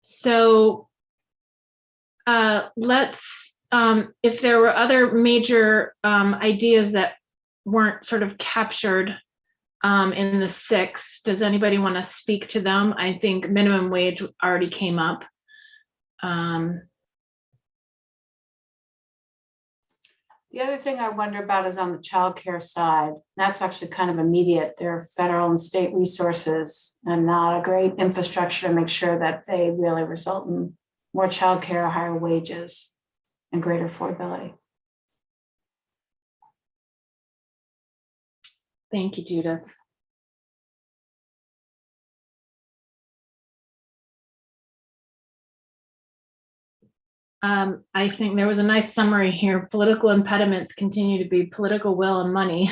So let's, if there were other major ideas that weren't sort of captured in the 6, does anybody want to speak to them? I think minimum wage already came up. The other thing I wonder about is on the childcare side. That's actually kind of immediate. There are federal and state resources and not a great infrastructure to make sure that they really result in more childcare, higher wages, and greater affordability. Thank you, Judith. I think there was a nice summary here. Political impediments continue to be political will and money.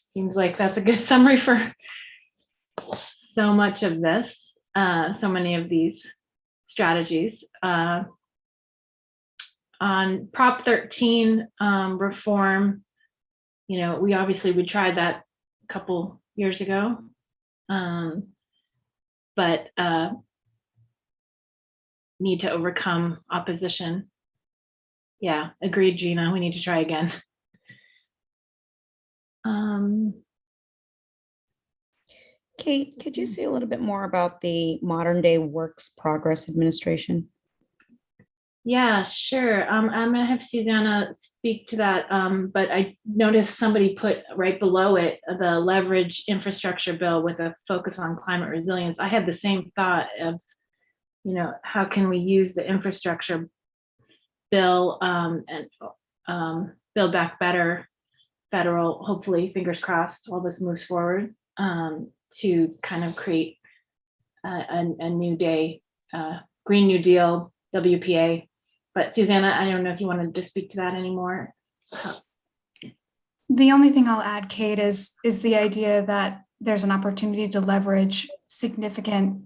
Seems like that's a good summary for so much of this, so many of these strategies. On Prop 13 reform, we tried that a couple years ago, but need to overcome opposition. Yeah, agreed, Gina. We need to try again. Kate, could you say a little bit more about the modern day works progress administration? Yeah, sure. I'm gonna have Susanna speak to that, but I noticed somebody put right below it, the leverage infrastructure bill with a focus on climate resilience. I had the same thought of, how can we use the infrastructure bill and build back better federal, hopefully, fingers crossed, all this moves forward, to kind of create a new day, Green New Deal, WPA. But Susanna, I don't know if you wanted to speak to that anymore. The only thing I'll add, Kate, is the idea that there's an opportunity to leverage significant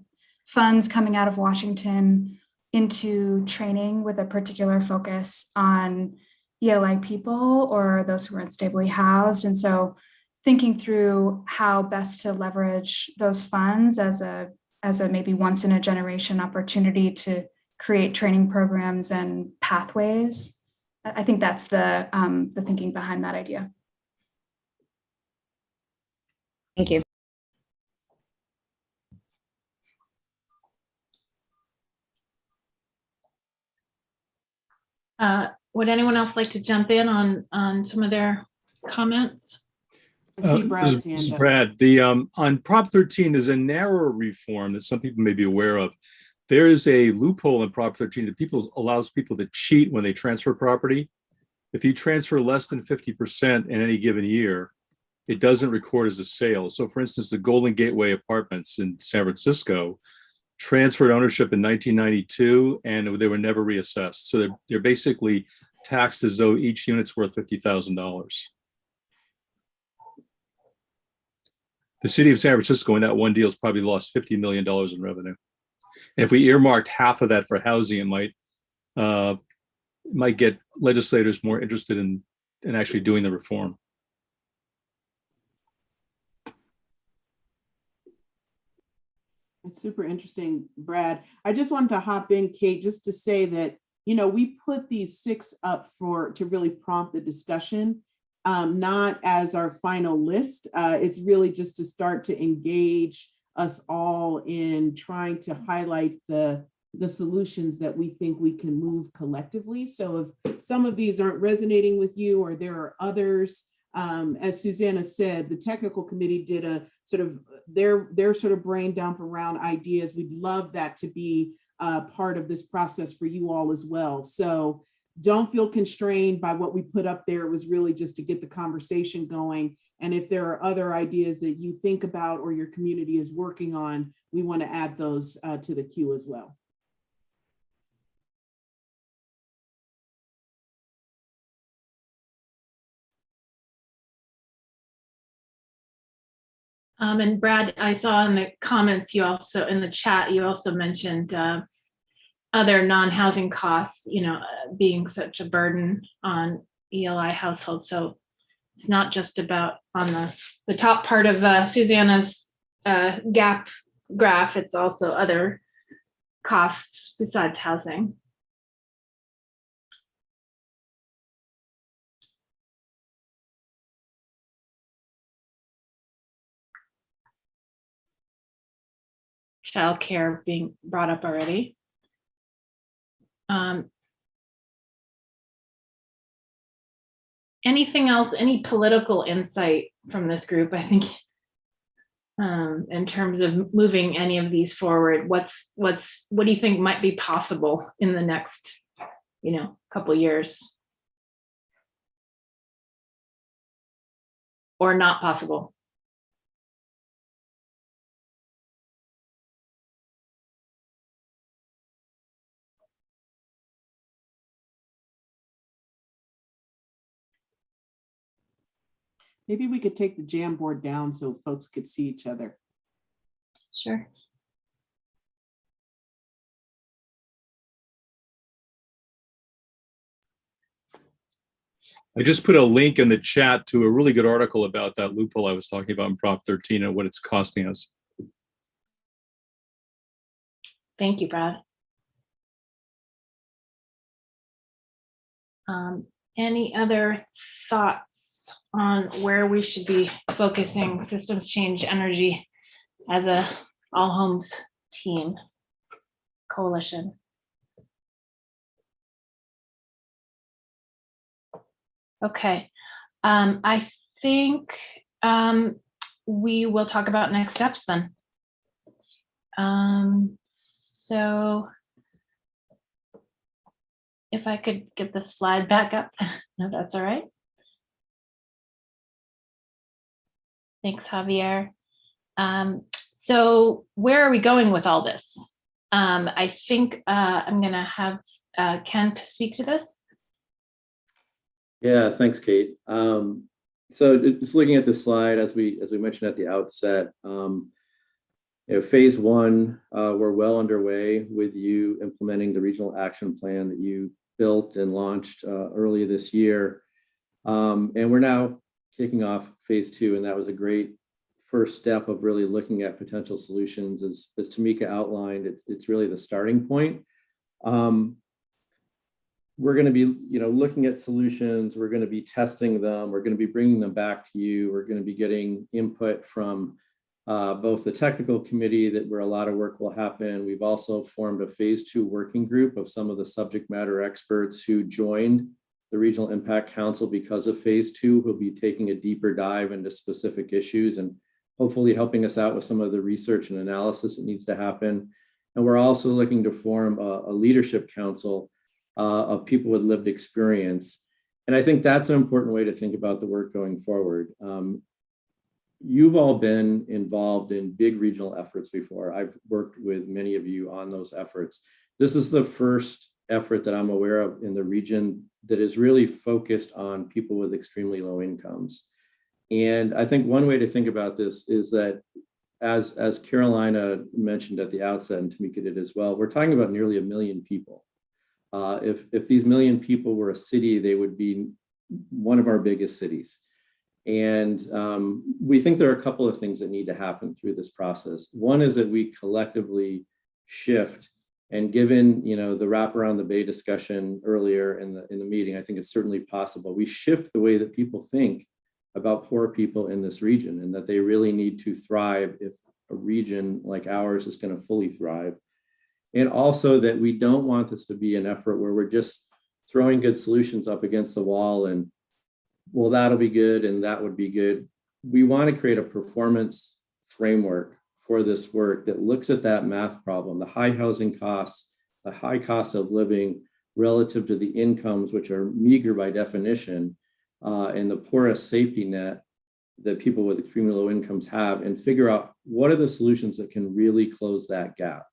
funds coming out of Washington into training with a particular focus on ELI people or those who are unstably housed. And so thinking through how best to leverage those funds as a maybe once in a generation opportunity to create training programs and pathways. I think that's the thinking behind that idea. Thank you. Would anyone else like to jump in on some of their comments? I see Brad's This hand is up. Brad. The on Prop 13, there's a narrower reform that some people may be aware of. There is a loophole in Prop 13 that allows people to cheat when they transfer property. If you transfer less than 50% in any given year, it doesn't record as a sale. So for instance, the Golden Gateway Apartments in San Francisco transferred ownership in 1992 and they were never reassessed. So they're basically taxed as though each unit's worth $50,000. The city of San Francisco in that one deal has probably lost $50 million in revenue. And if we earmarked half of that for housing, it might get legislators more interested in actually doing the reform. It's super interesting, Brad. I just wanted to hop in, Kate, just to say that, we put these 6 up to really prompt the discussion, not as our final list. It's really just to start to engage us all in trying to highlight the solutions that we think we can move collectively. So if some of these aren't resonating with you or there are others, as Susanna said, the technical committee did a sort of their sort of brain dump around ideas. We'd love that to be part of this process for you all as well. So don't feel constrained by what we put up there. It was really just to get the conversation going. And if there are other ideas that you think about or your community is working on, we want to add those to the queue as well. And Brad, I saw in the comments, in the chat, you also mentioned other non-housing costs, being such a burden on ELI households. So it's not just about on the top part of Susanna's gap graph, it's also other costs besides housing. Childcare being brought up already. Anything else, any political insight from this group? I think in terms of moving any of these forward, what do you think might be possible in the next, couple of years? Or not possible? Maybe we could take the Jamboard down so folks could see each other. Sure. I just put a link in the chat to a really good article about that loophole I was talking about in Prop 13 and what it's costing us. Thank you, Brad. Any other thoughts on where we should be focusing systems change energy as a all homes team coalition? Okay. I think we will talk about next steps then. So if I could get the slide back up. No, that's all right. Thanks, Javier. So where are we going with all this? I think I'm going to have Ken to speak to this. Yeah, thanks, Kate. So just looking at this slide, as we mentioned at the outset, phase one, we're well underway with you implementing the regional action plan that you built and launched earlier this year. And we're now kicking off phase two, and that was a great first step of really looking at potential solutions. As Tamika outlined, it's really the starting point. We're going to be, looking at solutions. We're going to be testing them. We're going to be bringing them back to you. We're going to be getting input from both the technical committee where a lot of work will happen. We've also formed a phase two working group of some of the subject matter experts who joined the Regional Impact Council because of phase two, who'll be taking a deeper dive into specific issues and hopefully helping us out with some of the research and analysis that needs to happen. And we're also looking to form a leadership council of people with lived experience. And I think that's an important way to think about the work going forward. You've all been involved in big regional efforts before. I've worked with many of you on those efforts. This is the first effort that I'm aware of in the region that is really focused on people with extremely low incomes. And I think one way to think about this is that, as Carolina mentioned at the outset, and Tamika did as well, we're talking about nearly 1 million people. If these 1 million people were a city, they would be one of our biggest cities. And we think there are a couple of things that need to happen through this process. One is that we collectively shift, and given the wrap around the bay discussion earlier in the meeting, I think it's certainly possible. We shift the way that people think about poor people in this region, and that they really need to thrive if a region like ours is going to fully thrive. And also that we don't want this to be an effort where we're just throwing good solutions up against the wall and, well, that'll be good and that would be good. We want to create a performance framework for this work that looks at that math problem, the high housing costs, the high cost of living relative to the incomes, which are meager by definition, and the poorest safety net that people with extremely low incomes have, and figure out what are the solutions that can really close that gap.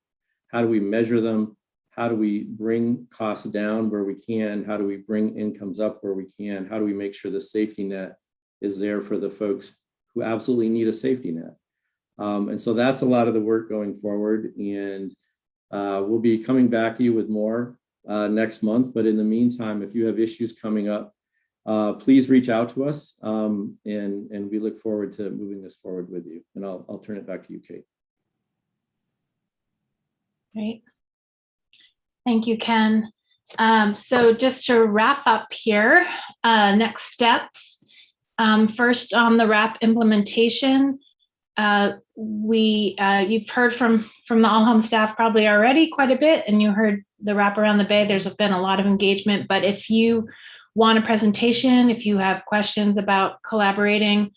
How do we measure them? How do we bring costs down where we can? How do we bring incomes up where we can? How do we make sure the safety net is there for the folks who absolutely need a safety net? And so that's a lot of the work going forward. And we'll be coming back to you with more next month. But in the meantime, if you have issues coming up, please reach out to us. And we look forward to moving this forward with you. And I'll turn it back to you, Kate. Great. Thank you, Ken. So just to wrap up here, next steps. First, on the RAP implementation, you've heard from the All Home staff probably already quite a bit, and you heard the Wrap Around the Bay. There's been a lot of engagement, but if you want a presentation, if you have questions about collaborating,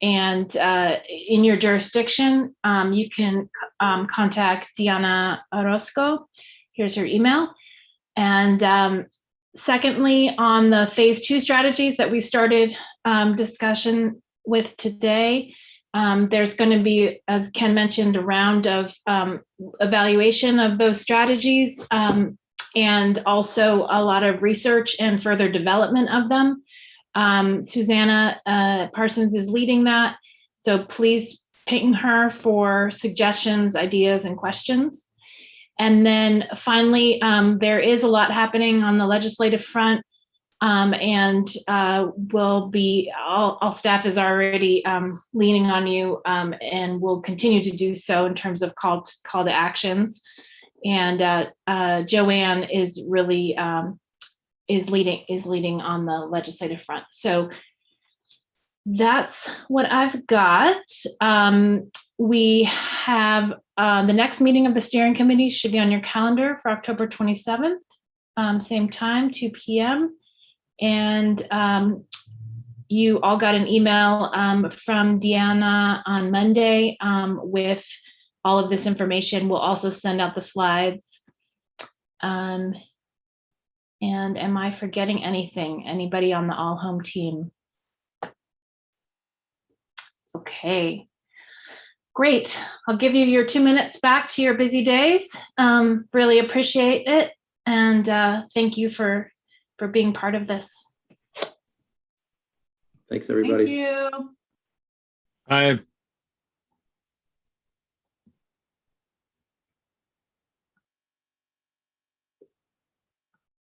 and in your jurisdiction, you can contact Diana Orozco. Here's her email. And secondly, on the phase two strategies that we started discussion with today, there's going to be, as Ken mentioned, a round of evaluation of those strategies, and also a lot of research and further development of them. Susanna Parsons is leading that, so please ping her for suggestions, ideas, and questions. And then finally, there is a lot happening on the legislative front, and all staff is already leaning on you, and will continue to do so in terms of call to actions. And Joanne is really is leading on the legislative front. So that's what I've got. We have the next meeting of the steering committee should be on your calendar for October 27th, same time, 2 p.m. And you all got an email from Deanna on Monday with all of this information. We'll also send out the slides. And am I forgetting anything? Anybody on the All Home team? Okay, great. I'll give you your 2 minutes back to your busy days. Really appreciate it. And thank you for being part of this. Thanks, everybody. Thank you. Hi.